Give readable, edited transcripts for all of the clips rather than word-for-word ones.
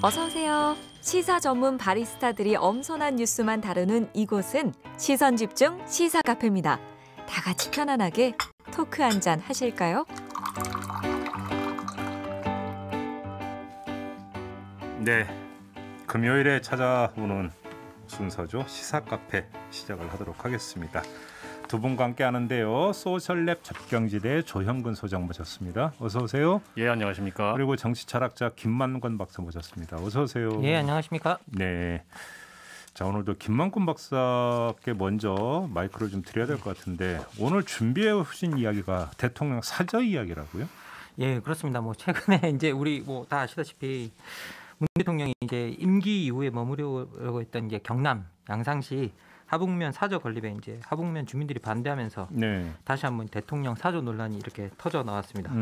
어서 오세요. 시사 전문 바리스타들이 엄선한 뉴스만 다루는 이곳은 시선 집중 시사 카페입니다. 다 같이 편안하게 토크 한잔 하실까요? 네, 금요일에 찾아오는 순서죠. 시사 카페 시작을 하도록 하겠습니다. 두 분과 함께 하는데요. 소셜랩 접경지대 조형근 소장 모셨습니다. 어서 오세요. 예, 안녕하십니까. 그리고 정치철학자 김만권 박사 모셨습니다. 어서 오세요. 예, 안녕하십니까. 네. 자, 오늘도 김만권 박사께 먼저 마이크를 좀 드려야 될 것 같은데 오늘 준비해 오신 이야기가 대통령 사저 이야기라고요? 예, 그렇습니다. 뭐 최근에 이제 우리 뭐 다 아시다시피 문 대통령이 이제 임기 이후에 머무르려고 했던 이제 경남 양산시 하북면 사저 건립에 이제 하북면 주민들이 반대하면서 네. 다시 한번 대통령 사저 논란이 이렇게 터져 나왔습니다.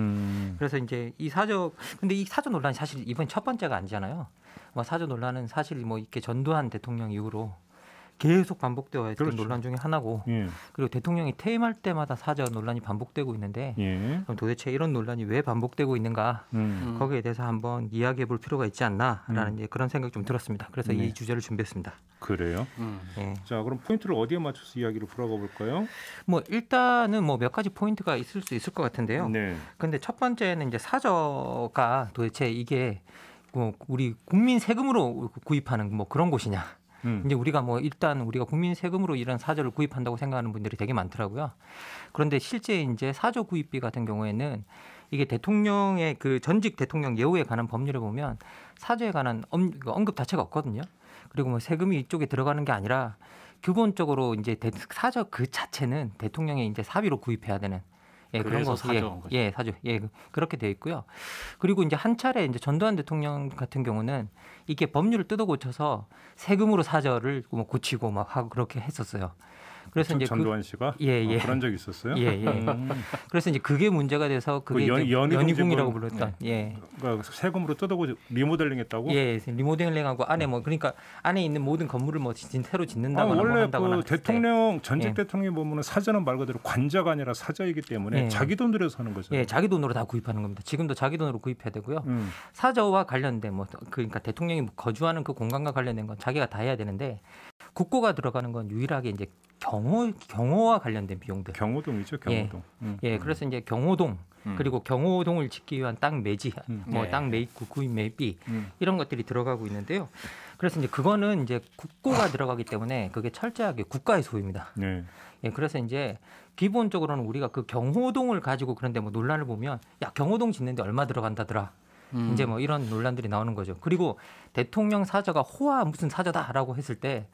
그래서 이제 이 사저 근데 이 사저 논란이 사실 이번 첫 번째가 아니잖아요. 뭐 사저 논란은 사실 뭐 이렇게 전두환 대통령 이후로 계속 반복되어 왔던 그렇죠. 논란 중에 하나고 예. 그리고 대통령이 퇴임할 때마다 사저 논란이 반복되고 있는데 예. 그럼 도대체 이런 논란이 왜 반복되고 있는가 거기에 대해서 한번 이야기해 볼 필요가 있지 않나라는 이제 그런 생각이 좀 들었습니다. 그래서 네. 이 주제를 준비했습니다. 그래요? 예. 자, 그럼 포인트를 어디에 맞춰서 이야기를 풀어가 볼까요? 뭐 일단은 뭐 몇 가지 포인트가 있을 수 있을 것 같은데요. 네. 근데 첫 번째는 이제 사저가 도대체 이게 뭐 우리 국민 세금으로 구입하는 뭐 그런 곳이냐. 이제 우리가 뭐 일단 우리가 국민 세금으로 이런 사저를 구입한다고 생각하는 분들이 되게 많더라고요. 그런데 실제 이제 사저 구입비 같은 경우에는 이게 대통령의 그 전직 대통령 예우에 관한 법률에 보면 사저에 관한 언급 자체가 없거든요. 그리고 뭐 세금이 이쪽에 들어가는 게 아니라 기본적으로 이제 사저 그 자체는 대통령의 이제 사비로 구입해야 되는 그런 거 사죠. 예, 사죠. 예, 그렇게 되어 있고요. 그리고 이제 한 차례 이제 전두환 대통령 같은 경우는 이게 법률을 뜯어 고쳐서 세금으로 사저를 뭐 고치고 막 하고 그렇게 했었어요. 그래서 이제 전두환 씨가 예. 그런 적이 있었어요? 예. 그래서 이제 그게 문제가 돼서 그게 연희궁이라고 불렀던 예. 그러니까 세금으로 뜯어고 리모델링했다고? 예, 리모델링하고 안에 뭐 그러니까 안에 있는 모든 건물을 뭐 새로 짓는다거나 원래 뭐 한다거나. 그 대통령 전직 대통령이 보면은 사저는 말 그대로 관자가 아니라 사저이기 때문에 자기 돈 들여서 하는 거죠. 예, 자기 돈으로 다 구입하는 겁니다. 지금도 자기 돈으로 구입해야 되고요. 사저와 관련된 뭐 그러니까 대통령이 거주하는 그 공간과 관련된 건 자기가 다 해야 되는데 국고가 들어가는 건 유일하게 이제 경호와 관련된 비용들. 경호동이죠, 경호동. 예, 그래서 이제 경호동 그리고 경호동을 짓기 위한 땅 매지, 뭐 땅 매입, 구입 매입비 이런 것들이 들어가고 있는데요. 그래서 이제 그거는 이제 국고가 들어가기 때문에 그게 철저하게 국가의 소유입니다. 네. 예, 그래서 이제 기본적으로는 우리가 그 경호동을 가지고 그런데 뭐 논란을 보면 야 경호동 짓는데 얼마 들어간다더라. 이제 뭐 이런 논란들이 나오는 거죠. 그리고 대통령 사저가 호화 무슨 사저다라고 했을 때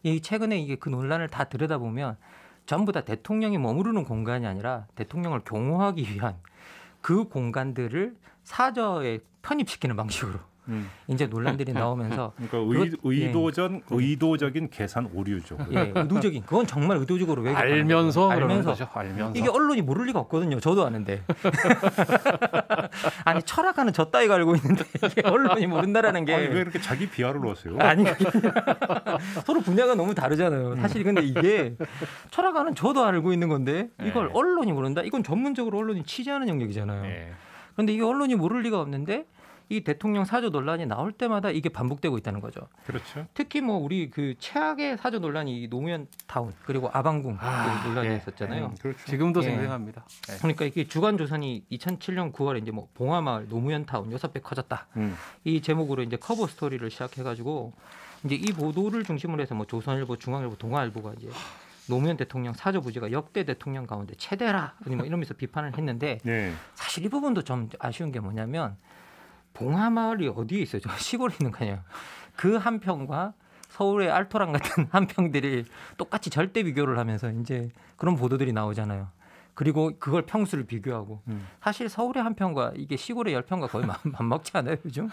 이 최근에 이게 그 논란을 다 들여다보면 전부 다 대통령이 머무르는 공간이 아니라 대통령을 경호하기 위한 그 공간들을 사저에 편입시키는 방식으로 이제 논란들이 나오면서 그러니까 의도적인 계산 오류죠. 예, 의도적인 그건 정말 의도적으로 왜 알면서 이게 언론이 모를 리가 없거든요. 저도 아는데 아니 철학하는 저 따위가 알고 있는데 이게 언론이 모른다라는 게 아니, 왜 이렇게 자기 비하를 하세요? 아니 서로 분야가 너무 다르잖아요. 사실 근데 이게 철학하는 저도 알고 있는 건데 이걸 언론이 모른다? 이건 전문적으로 언론이 취재하는 영역이잖아요. 그런데 이게 언론이 모를 리가 없는데 이 대통령 사저 논란이 나올 때마다 이게 반복되고 있다는 거죠. 그렇죠. 특히 뭐 우리 그 최악의 사저 논란이 노무현 타운 그리고 아방궁 논란이 있었잖아요. 그렇죠. 지금도 생생합니다. 그러니까 이게 주간조선이 2007년 9월에 이제 뭐 봉화마을 노무현 타운 6배 커졌다. 이 제목으로 이제 커버 스토리를 시작해가지고 이제 이 보도를 중심으로 해서 뭐 조선일보, 중앙일보, 동아일보가 이제 노무현 대통령 사저 부지가 역대 대통령 가운데 최대라 뭐 이러면서 비판을 했는데 사실 이 부분도 좀 아쉬운 게 뭐냐면. 봉화마을이 어디에 있어요? 시골에 있는 거 아니에요. 그 한평과 서울의 알토란 같은 한평들이 똑같이 절대 비교를 하면서 이제 그런 보도들이 나오잖아요. 그리고 그걸 평수를 비교하고 사실 서울의 한평과 이게 시골의 10평과 거의 맞먹지 않아요, 요즘?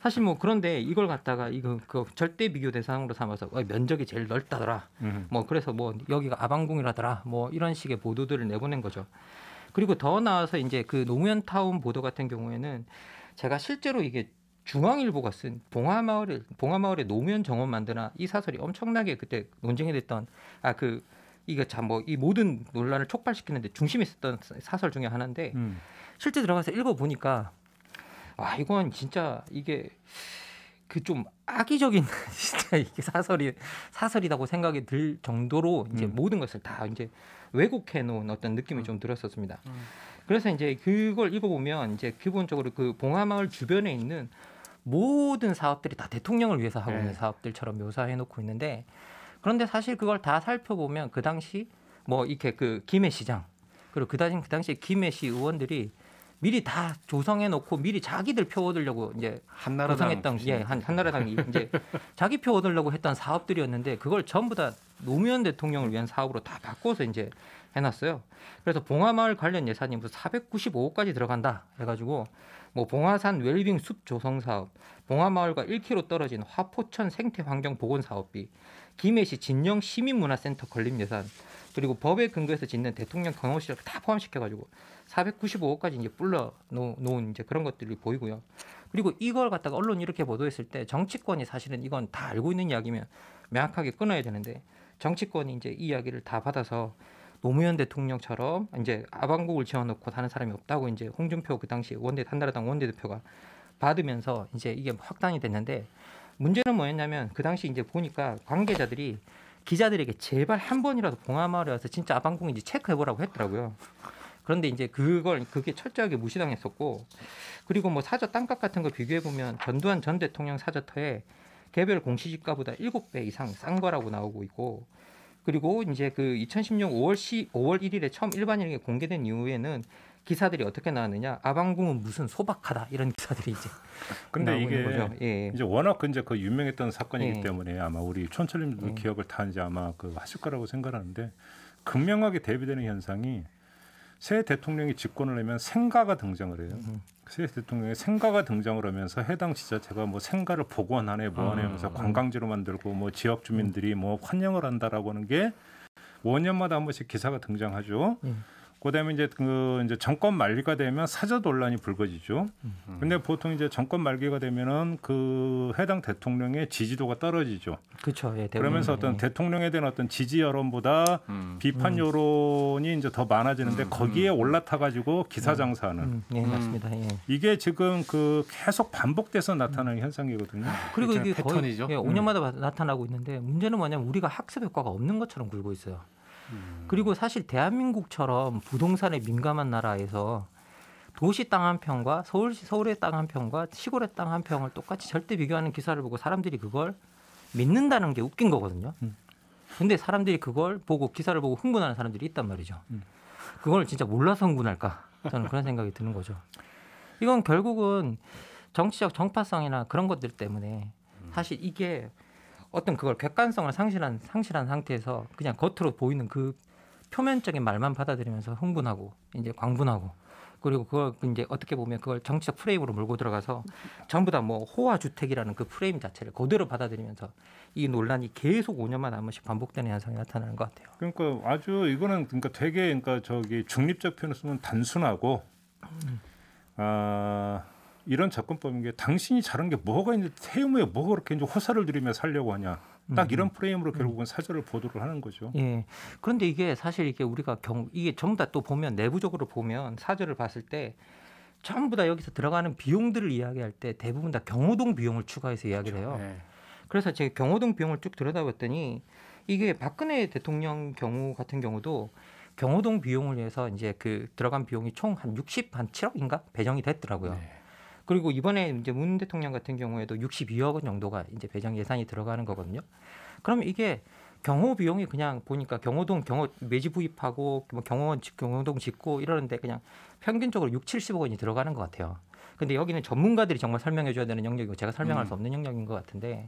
사실 뭐 그런데 이걸 갖다가 이거 그 절대 비교 대상으로 삼아서 면적이 제일 넓다더라. 뭐 그래서 뭐 여기가 아방궁이라더라. 뭐 이런 식의 보도들을 내보낸 거죠. 그리고 더 나아서 이제 그 노무현 타운 보도 같은 경우에는 제가 실제로 이게 중앙일보가 쓴 봉화마을에 노무현 정원 만드나 이 사설이 엄청나게 그때 논쟁이 됐던 이거 참 뭐 이 모든 논란을 촉발시키는데 중심에 있었던 사설 중에 하나인데 실제 들어가서 읽어보니까 이건 진짜 이게 그 좀 악의적인 진짜 이게 사설이라고 생각이 들 정도로 이제 모든 것을 다 이제 왜곡해 놓은 어떤 느낌이 좀 들었었습니다. 그래서 이제 그걸 읽어보면 이제 기본적으로 그 봉하마을 주변에 있는 모든 사업들이 다 대통령을 위해서 하고 있는 사업들처럼 묘사해 놓고 있는데, 그런데 사실 그걸 다 살펴보면 그 당시 뭐 이렇게 그 김해 시장 그리고 그 당시 김해시 의원들이 미리 다 조성해 놓고 미리 자기들 표 얻으려고 이제 구성했던 한나라당이 이제 자기 표 얻으려고 했던 사업들이었는데, 그걸 전부 다 노무현 대통령을 위한 사업으로 다 바꿔서 이제 해놨어요. 그래서 봉하마을 관련 예산이 무슨 495억까지 들어간다 해가지고 뭐 봉하산 웰빙 숲 조성 사업, 봉하마을과 1km 떨어진 화포천 생태환경 보건 사업비, 김해시 진영 시민문화센터 건립 예산, 그리고 법에 근거해서 짓는 대통령 경호실을 다 포함시켜가지고 495억까지 이제 불러 놓은 이제 그런 것들이 보이고요. 그리고 이걸 갖다가 언론이 이렇게 보도했을 때 정치권이 사실은 이건 다 알고 있는 이야기면 명확하게 끊어야 되는데, 정치권이 이제 이 이야기를 다 받아서 노무현 대통령처럼 이제 아방국을 지어놓고 다른 사람이 없다고 이제 홍준표 그 당시 한나라당 원내대표가 받으면서 이제 이게 확단이 됐는데, 문제는 뭐였냐면 그 당시 이제 보니까 관계자들이 기자들에게 제발 한 번이라도 봉하마을에 와서 진짜 아방궁인지 체크해보라고 했더라고요. 그런데 이제 그게 철저하게 무시당했었고, 그리고 뭐 사저 땅값 같은 거 비교해보면 전두환 전 대통령 사저터에 개별 공시지가보다 7배 이상 싼 거라고 나오고 있고, 그리고 이제 그 2010년 5월 1일에 처음 일반인에게 공개된 이후에는 기사들이 어떻게 나왔느냐, 아방궁은 무슨 소박하다 이런 기사들이 이제 근데 이게 거죠. 예. 이제 워낙 이제 그 유명했던 사건이기 예. 때문에 아마 우리 촌철님도 기억을 다 이제 아마 그 하실 거라고 생각하는데, 극명하게 대비되는 현상이 새 대통령이 집권을 하면 생가가 등장을 해요. 새 대통령의 생가가 등장을 하면서 해당 지자체가 뭐 생가를 복원하네 뭐하네 하면서 관광지로 만들고 뭐 지역 주민들이 뭐 환영을 한다라고 하는 게 5년마다 한 번씩 기사가 등장하죠. 그다음에 이제 이제 정권 말기가 되면 사저 논란이 불거지죠. 근데 보통 이제 정권 말기가 되면은 그 해당 대통령의 지지도가 떨어지죠. 그렇죠. 예, 그러면서 어떤 대통령에 대한 어떤 지지 여론보다 비판 여론이 이제 더 많아지는데 거기에 올라타 가지고 기사 장사하는. 예, 맞습니다. 예. 이게 지금 그 계속 반복돼서 나타나는 현상이거든요. 그리고 이게 패턴이죠. 거의 5년마다 나타나고 있는데, 문제는 뭐냐면 우리가 학습 효과가 없는 것처럼 굴고 있어요. 그리고 사실 대한민국처럼 부동산에 민감한 나라에서 도시 땅 한 평과 서울의 땅 한 평과 시골의 땅 한 평을 똑같이 절대 비교하는 기사를 보고 사람들이 그걸 믿는다는 게 웃긴 거거든요. 근데 사람들이 그걸 보고 기사를 보고 흥분하는 사람들이 있단 말이죠. 그걸 진짜 몰라서 흥분할까? 저는 그런 생각이 드는 거죠. 이건 결국은 정치적 정파성이나 그런 것들 때문에 사실 이게 어떤 그걸 객관성을 상실한 상태에서 그냥 겉으로 보이는 그 표면적인 말만 받아들이면서 흥분하고 이제 광분하고, 그리고 그걸 이제 어떻게 보면 그걸 정치적 프레임으로 몰고 들어가서 전부 다 뭐 호화 주택이라는 그 프레임 자체를 그대로 받아들이면서 이 논란이 계속 5년마다 한 번씩 반복되는 현상이 나타나는 것 같아요. 그러니까 아주 이거는 그러니까 되게 그러니까 저기 중립적 표현을 쓰면 단순하고 이런 접근법인 게 당신이 잘한 게 뭐가 있는데 태우에 뭐가 그렇게 이제 호사를 누리며 살려고 하냐. 딱 이런 프레임으로 결국은 사절을 보도를 하는 거죠. 예. 그런데 이게 사실 이게 우리가 이게 전부 다 또 보면 내부적으로 보면 사절을 봤을 때 전부 다 여기서 들어가는 비용들을 이야기할 때 대부분 다 경호동 비용을 추가해서 이야기를 해요. 네. 그래서 제가 경호동 비용을 쭉 들여다봤더니 이게 박근혜 대통령 경우 같은 경우도 경호동 비용을 위해서 이제 그 들어간 비용이 총 한 7억인가 배정이 됐더라고요. 네. 그리고 이번에 이제 문 대통령 같은 경우에도 62억 원 정도가 이제 배정 예산이 들어가는 거거든요. 그러면 이게 경호 비용이 그냥 보니까 경호 매지 구입하고 뭐 경호동 짓고 이러는데 그냥 평균적으로 70억 원이 들어가는 것 같아요. 근데 여기는 전문가들이 정말 설명해 줘야 되는 영역이고 제가 설명할 수 없는 영역인 것 같은데,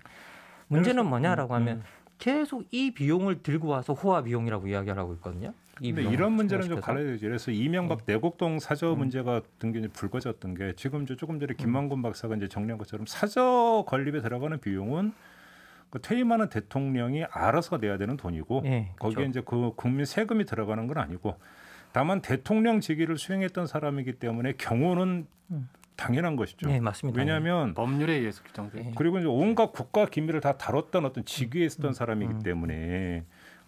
문제는 뭐냐라고 하면 계속 이 비용을 들고 와서 호화 비용이라고 이야기를 하고 있거든요. 근데 이런 문제는 좀 갈라야 되죠. 그래서 이명박 내곡동 사저 문제가 등장이 불거졌던 게 지금 조금 전에 김만곤 박사가 이제 정리한 것처럼 사저 건립에 들어가는 비용은 그 퇴임하는 대통령이 알아서 내야 되는 돈이고 거기에 이제 그 국민 세금이 들어가는 건 아니고, 다만 대통령 직위를 수행했던 사람이기 때문에 경호는 당연한 것이죠. 네, 맞습니다. 왜냐하면 법률에 의해서 규정돼. 그리고 이제 온갖 국가 기밀을 다 다뤘던 어떤 직위에 있었던 사람이기 때문에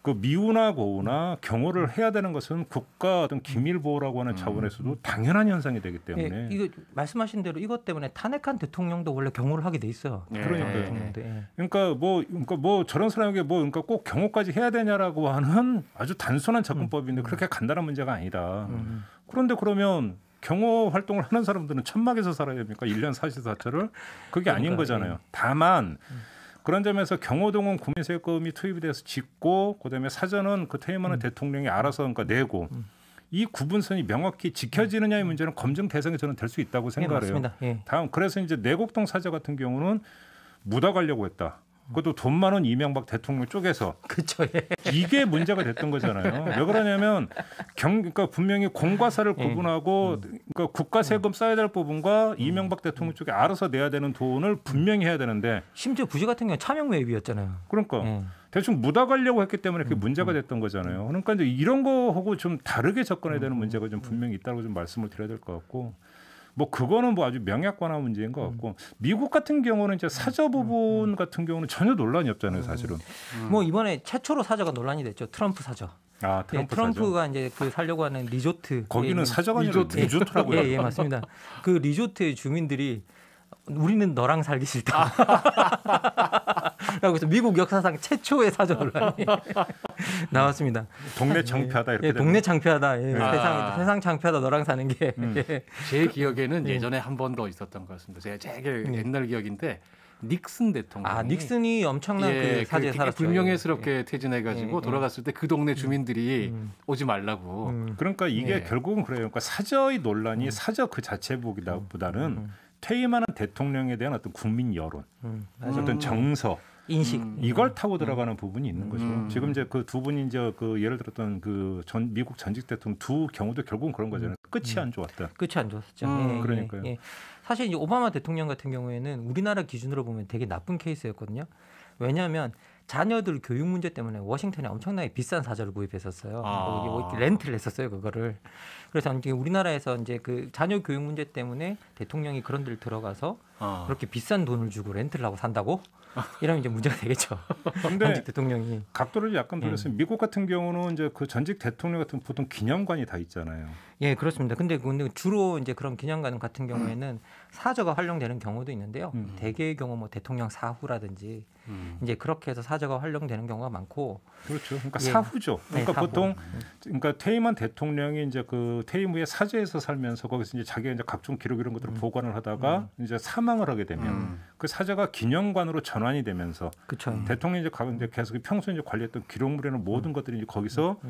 그 미우나 고우나 경호를 해야 되는 것은 국가 어떤 기밀 보호라고 하는 차원에서도 당연한 현상이 되기 때문에 이거 말씀하신 대로 이것 때문에 탄핵한 대통령도 원래 경호를 하게 돼 있어요. 그러니까요. 그러니까 뭐 저런 사람에게 그러니까 꼭 경호까지 해야 되냐라고 하는 아주 단순한 접근법인데 그렇게 간단한 문제가 아니다. 그런데 그러면 경호 활동을 하는 사람들은 천막에서 살아야 됩니까? 1년 44초를 그게 아닌 거잖아요. 다만 그런 점에서 경호동은 국민세금이 투입이 돼서 짓고 그다음에 사전은 그 퇴임하는 대통령이 알아서 그러니까 내고 이 구분선이 명확히 지켜지느냐의 문제는 검증 대상이 저는 될 수 있다고 생각해요. 맞습니다. 다음 그래서 이제 내곡동 사저 같은 경우는 묻어가려고 했다. 그것도 돈 많은 이명박 대통령 쪽에서 그렇죠. 이게 문제가 됐던 거잖아요. 왜 그러냐면 그러니까 분명히 공과 사를 구분하고 그러니까 국가 세금 써야 될 부분과 이명박 대통령 쪽에 알아서 내야 되는 돈을 분명히 해야 되는데 심지어 부지 같은 경우는 차명 매입이었잖아요. 그러니까 대충 묻어가려고 했기 때문에 그게 문제가 됐던 거잖아요. 그러니까 이제 이런 거하고 좀 다르게 접근해야 되는 문제가 좀 분명히 있다고 좀 말씀을 드려야 될 것 같고. 뭐 그거는 뭐 아주 명약관화 문제인 것 같고 미국 같은 경우는 이제 사저 부분 같은 경우는 전혀 논란이 없잖아요, 사실은. 뭐 이번에 최초로 사저가 논란이 됐죠. 트럼프 사저. 아, 트럼프가 이제 그 살려고 하는 리조트. 거기는 사저가 아니라 리조트라고요. 예, 맞습니다. 그 리조트의 주민들이 우리는 너랑 살기 싫다. 라고 해서 미국 역사상 최초의 사저 논란이 나왔습니다. 동네 창피하다 이렇게. 동네 창피하다. 세상 창피하다. 너랑 사는 게. 제 기억에는 예전에 한 번 더 있었던 것 같습니다. 제가 되게 옛날 기억인데 닉슨 대통령. 닉슨이 엄청난 그 사제에 살았죠. 불명예스럽게 퇴진해가지고 돌아갔을 때 그 동네 주민들이 오지 말라고. 그러니까 이게 결국은 그래요. 그러니까 사저의 논란이 사저 그 자체보다는 퇴임하는 대통령에 대한 어떤 국민 여론, 어떤 정서, 인식 이걸 타고 들어가는 부분이 있는 거죠. 지금 이제 그 두 분이 이제 그 예를 들었던 그 미국 전직 대통령 두 경우도 결국은 그런 거잖아요. 끝이 안 좋았다. 끝이 안 좋았죠. 그러니까요. 사실 이제 오바마 대통령 같은 경우에는 우리나라 기준으로 보면 되게 나쁜 케이스였거든요. 왜냐하면 자녀들 교육 문제 때문에 워싱턴에 엄청나게 비싼 사저를 구입했었어요. 거기 렌트를 했었어요, 그거를. 그래서 이제 우리나라에서 이제 그 자녀 교육 문제 때문에 대통령이 그런 데를 들어가서 그렇게 비싼 돈을 주고 렌트를 하고 산다고? 이러면 이제 문제가 되겠죠. 전직 대통령이 각도를 약간 돌렸어요. 미국 같은 경우는 이제 그 전직 대통령 같은 보통 기념관이 다 있잖아요. 예, 그렇습니다. 근데 주로 이제 그런 기념관 같은 경우에는 사저가 활용되는 경우도 있는데요. 대개의 경우 뭐 대통령 사후라든지 이제 그렇게 해서 사저가 활용되는 경우가 많고. 그렇죠. 그러니까 사후죠. 그러니까 사후. 보통 그러니까 퇴임한 대통령이 이제 그 퇴임 후에 사저에서 살면서 거기서 이제 자기가 이제 각종 기록 이런 것들을 보관을 하다가 이제 사망을 하게 되면 그 사저가 기념관으로 전환이 되면서 대통령이 이제 계속 평소에 이제 관리했던 기록물이나 모든 것들이 이제 거기서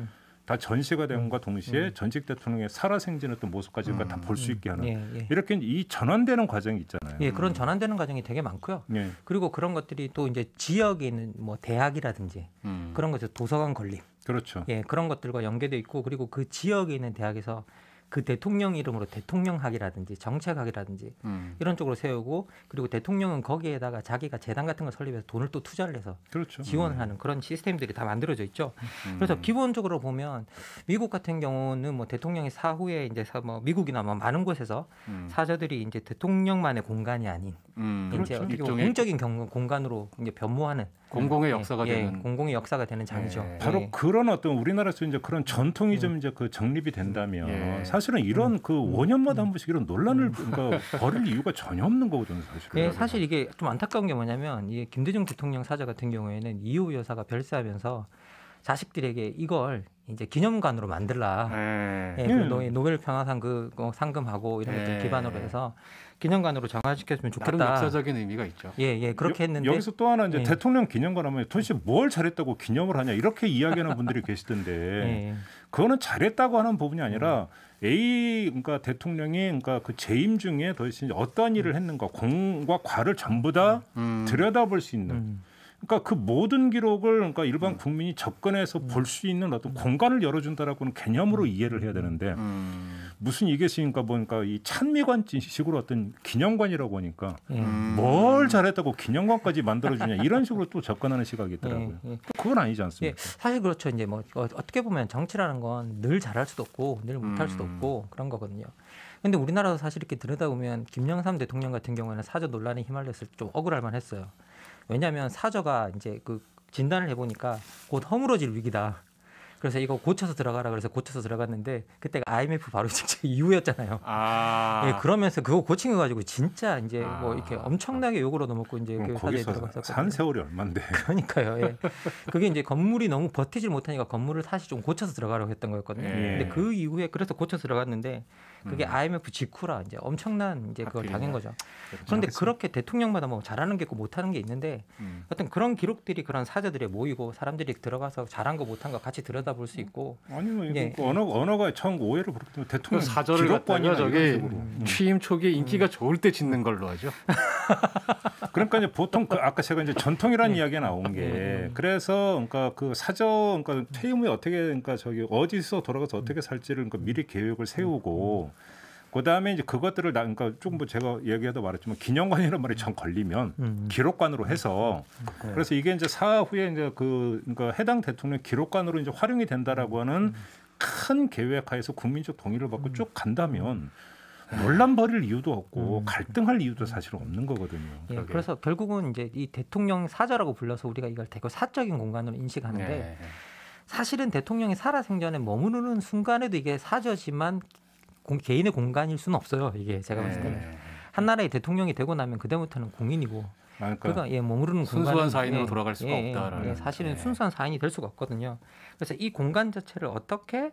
다 전시가 된과 동시에 전직 대통령의 살아생전 어떤 모습까지 다 볼 수 있게 하는 이렇게 이 전환되는 과정이 있잖아요. 예, 그런 전환되는 과정이 되게 많고요. 그리고 그런 것들이 또 이제 지역에 있는 뭐 대학이라든지 그런 것에서 도서관 건립, 그렇죠. 예, 그런 것들과 연계돼 있고 그리고 그 지역에 있는 대학에서 그 대통령 이름으로 대통령학이라든지 정책학이라든지 이런 쪽으로 세우고 그리고 대통령은 거기에다가 자기가 재단 같은 걸 설립해서 돈을 또 투자를 해서 지원하는 그런 시스템들이 다 만들어져 있죠. 그래서 기본적으로 보면 미국 같은 경우는 뭐 대통령이 사후에 이제 뭐 미국이나 뭐 많은 곳에서 사저들이 이제 대통령만의 공간이 아닌 이제 어떻게 보면 공적인 공간으로 이제 변모하는 공공의 역사가 되는 공공의 역사가 되는 장이죠. 바로 그런 어떤 우리나라에서 이제 그런 전통이 좀 이제 그 정립이 된다면 사실은 이런 그 5년마다 한 번씩 이런 논란을 그러니까 벌일 이유가 전혀 없는 거거든요, 사실은. 네, 사실 이게 좀 안타까운 게 뭐냐면 이 김대중 대통령 사저 같은 경우에는 이효 여사가 별세하면서 자식들에게 이걸 이제 기념관으로 만들라. 그 노벨 평화상 그 상금하고 이런 것들 기반으로 해서 기념관으로 정화시켰으면 좋겠다. 다른 역사적인 의미가 있죠. 예, 그렇게 했는데 여기서 또 하나 이제 대통령 기념관 하면 도대체 뭘 잘했다고 기념을 하냐 이렇게 이야기하는 분들이 계시던데 그거는 잘했다고 하는 부분이 아니라 그러니까 대통령이 그러니까 그 재임 중에 도대체 어떠한 일을 했는가 공과 과를 전부 다 들여다볼 수 있는. 그러니까 그 모든 기록을 그러니까 일반 국민이 접근해서 볼 수 있는 어떤 공간을 열어준다라고는 개념으로 이해를 해야 되는데 무슨 이겠으니까 보니까 이 찬미관식으로 어떤 기념관이라고 하니까 뭘 잘했다고 기념관까지 만들어주냐 이런 식으로 또 접근하는 시각이 있더라고요. 그건 아니지 않습니까? 사실 그렇죠. 이제 뭐 어떻게 보면 정치라는 건 늘 잘할 수도 없고 늘 못할 수도 없고 그런 거거든요. 근데 우리나라도 사실 이렇게 들여다보면 김영삼 대통령 같은 경우에는 사저 논란에 휘말렸을 때 좀 억울할 만했어요. 왜냐하면 사저가 이제 그 진단을 해보니까 곧 허물어질 위기다. 그래서 이거 고쳐서 들어가라 그래서 고쳐서 들어갔는데 그때가 IMF 바로 직전 이후였잖아요. 예, 그러면서 그거 고친 거 가지고 진짜 이제 뭐 이렇게 엄청나게 욕을 얻어먹고 이제 그 사제에 들어갔었거든요. 산 세월이 얼만데. 그러니까요. 예. 그게 이제 건물이 너무 버티질 못하니까 건물을 다시 좀 고쳐서 들어가라고 했던 거였거든요. 근데 그 이후에 그래서 고쳐서 들어갔는데 그게 IMF 직후라 이제 엄청난 이제 그걸 당한 거죠. 그런데 그렇게 대통령마다 뭐 잘하는 게 있고 못하는 게 있는데 어떤 그런 기록들이 그런 사제들에 모이고 사람들이 들어가서 잘한 거 못한 거 같이 들여다볼 수 있고 아니면 이거 언어가 처음 오해를 부르면 대통령 사절을 기록관이나 저기 취임 초기에 인기가 좋을 때 짓는 걸로 하죠. 그러니까 이제 보통 아까 제가 이제 전통이라는 이야기가 나온 게 그래서 그러니까 그 사저 그러니까 퇴임 후에 어떻게 그러니까 저기 어디서 돌아가서 어떻게 살지를 그러니까 미리 계획을 세우고 그다음에 이제 그것들을 그러니까 조금 뭐 제가 얘기하다 말했지만 기념관이라는 말이 정 걸리면 기록관으로 해서 그래서 이게 이제 사후에 이제 그러니까 해당 대통령 기록관으로 이제 활용이 된다라고 하는 큰 계획하에서 국민적 동의를 받고 쭉 간다면 논란 벌일 이유도 없고 갈등할 이유도 사실 없는 거거든요. 예, 그래서 결국은 이제 이 대통령 사저라고 불러서 우리가 이걸 대거 사적인 공간으로 인식하는데 사실은 대통령이 살아생전에 머무르는 순간에도 이게 사저지만 개인의 공간일 수는 없어요. 이게 제가 봤을 때는 한 나라의 대통령이 되고 나면 그다음부터는 공인이고 그러니까 머무르는 순수한 공간은 사인으로 돌아갈 수가 없다라는. 사실은 순수한 사인이 될 수가 없거든요. 그래서 이 공간 자체를 어떻게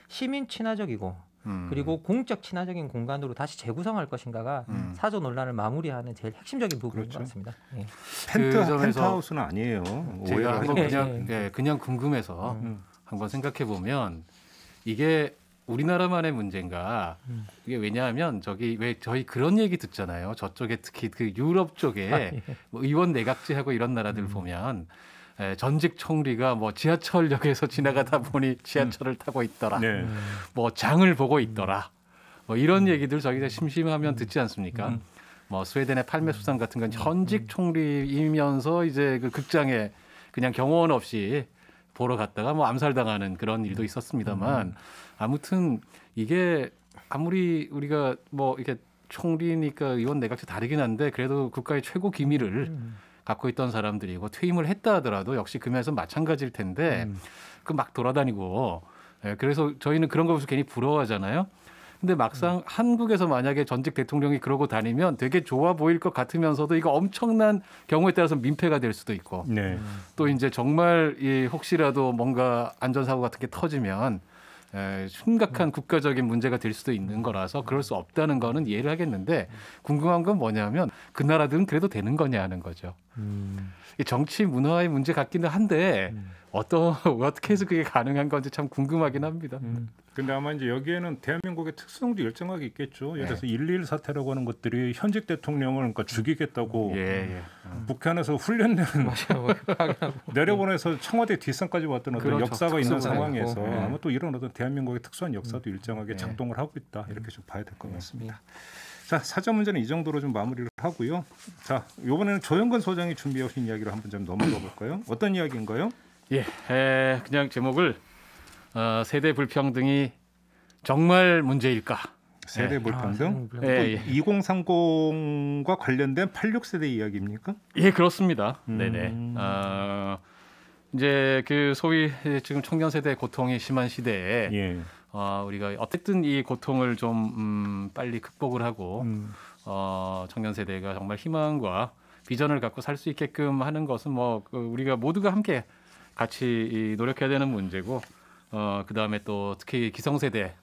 시민 친화적이고 그리고 공적 친화적인 공간으로 다시 재구성할 것인가가 사저 논란을 마무리하는 제일 핵심적인 부분인 것 같습니다. 예. 펜트하우스는 아니에요. 제가 한번 그냥 궁금해서 한번 생각해 보면 이게 우리나라만의 문제인가? 이게 왜냐하면 저희 그런 얘기 듣잖아요. 저쪽에 특히 그 유럽 쪽에 뭐 의원 내각제하고 이런 나라들 보면 전직 총리가 뭐 지하철역에서 지나가다 보니 지하철을 타고 있더라. 뭐 장을 보고 있더라. 뭐 이런 얘기들 저희가 심심하면 듣지 않습니까? 뭐 스웨덴의 팔메 수상 같은 건 현직 총리이면서 이제 그 극장에 그냥 경호원 없이 보러 갔다가 뭐 암살당하는 그런 일도 있었습니다만 아무튼 이게 아무리 우리가 뭐 이렇게 총리니까 의원 내각제 다르긴 한데 그래도 국가의 최고 기밀을 갖고 있던 사람들이고 퇴임을 했다 하더라도 역시 그 면에서 마찬가지일 텐데 그 막 돌아다니고 그래서 저희는 그런 거 보면서 괜히 부러워하잖아요. 근데 막상 한국에서 만약에 전직 대통령이 그러고 다니면 되게 좋아 보일 것 같으면서도 이거 엄청난 경우에 따라서 민폐가 될 수도 있고 또 이제 정말 혹시라도 뭔가 안전사고 같은 게 터지면 심각한 국가적인 문제가 될 수도 있는 거라서 그럴 수 없다는 거는 이해를 하겠는데 궁금한 건 뭐냐면 그 나라들은 그래도 되는 거냐 하는 거죠. 정치 문화의 문제 같기는 한데 어떻게 해서 그게 가능한 건지 참 궁금하긴 합니다. 근데 아마 이제 여기에는 대한민국의 특성도 일정하게 있겠죠. 예를 들어서 1.21 사태라고 하는 것들이 현직 대통령을 그러니까 죽이겠다고 북한에서 훈련되는 내려보내서 청와대 뒷산까지 왔던 어떤 역사가 있는 상황에서 아마 또 이런 어떤 대한민국의 특수한 역사도 일정하게 작동을 하고 있다. 이렇게 좀 봐야 될 것 같습니다. 자, 사전 문제는 이 정도로 좀 마무리를 하고요. 자, 이번에는 조영근 소장이 준비해 오신 이야기로 한번 좀 넘어가 볼까요? 어떤 이야기인가요? 그냥 제목을 세대 불평등이 정말 문제일까? 세대 불평등? 2030과 관련된 86세대 이야기입니까? 예, 그렇습니다. 네네. 이제 그 소위 지금 청년 세대 고통이 심한 시대에 우리가 어쨌든 이 고통을 좀 빨리 극복을 하고 청년 세대가 정말 희망과 비전을 갖고 살 수 있게끔 하는 것은 뭐 우리가 모두가 함께 같이 노력해야 되는 문제고 그다음에 또 특히 기성세대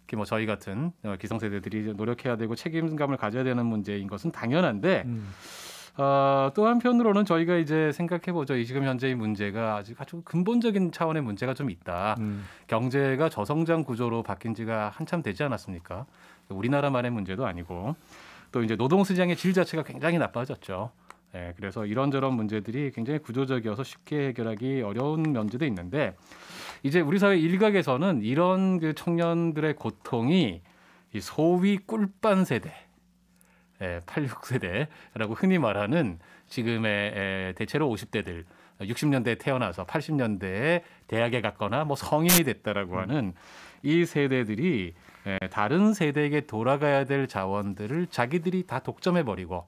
특히 뭐 저희 같은 기성세대들이 노력해야 되고 책임감을 가져야 되는 문제인 것은 당연한데 또 한편으로는 저희가 이제 생각해보죠. 지금 현재의 문제가 아주 근본적인 차원의 문제가 좀 있다. 경제가 저성장 구조로 바뀐 지가 한참 되지 않았습니까? 우리나라만의 문제도 아니고 또 이제 노동시장의 질 자체가 굉장히 나빠졌죠. 그래서 이런저런 문제들이 굉장히 구조적이어서 쉽게 해결하기 어려운 면제도 있는데 이제 우리 사회 일각에서는 이런 그 청년들의 고통이 이 소위 꿀빤 세대 86세대라고 흔히 말하는 지금의 대체로 50대들 60년대에 태어나서 80년대에 대학에 갔거나 뭐 성인이 됐다라고 하는 이 세대들이 다른 세대에게 돌아가야 될 자원들을 자기들이 다 독점해버리고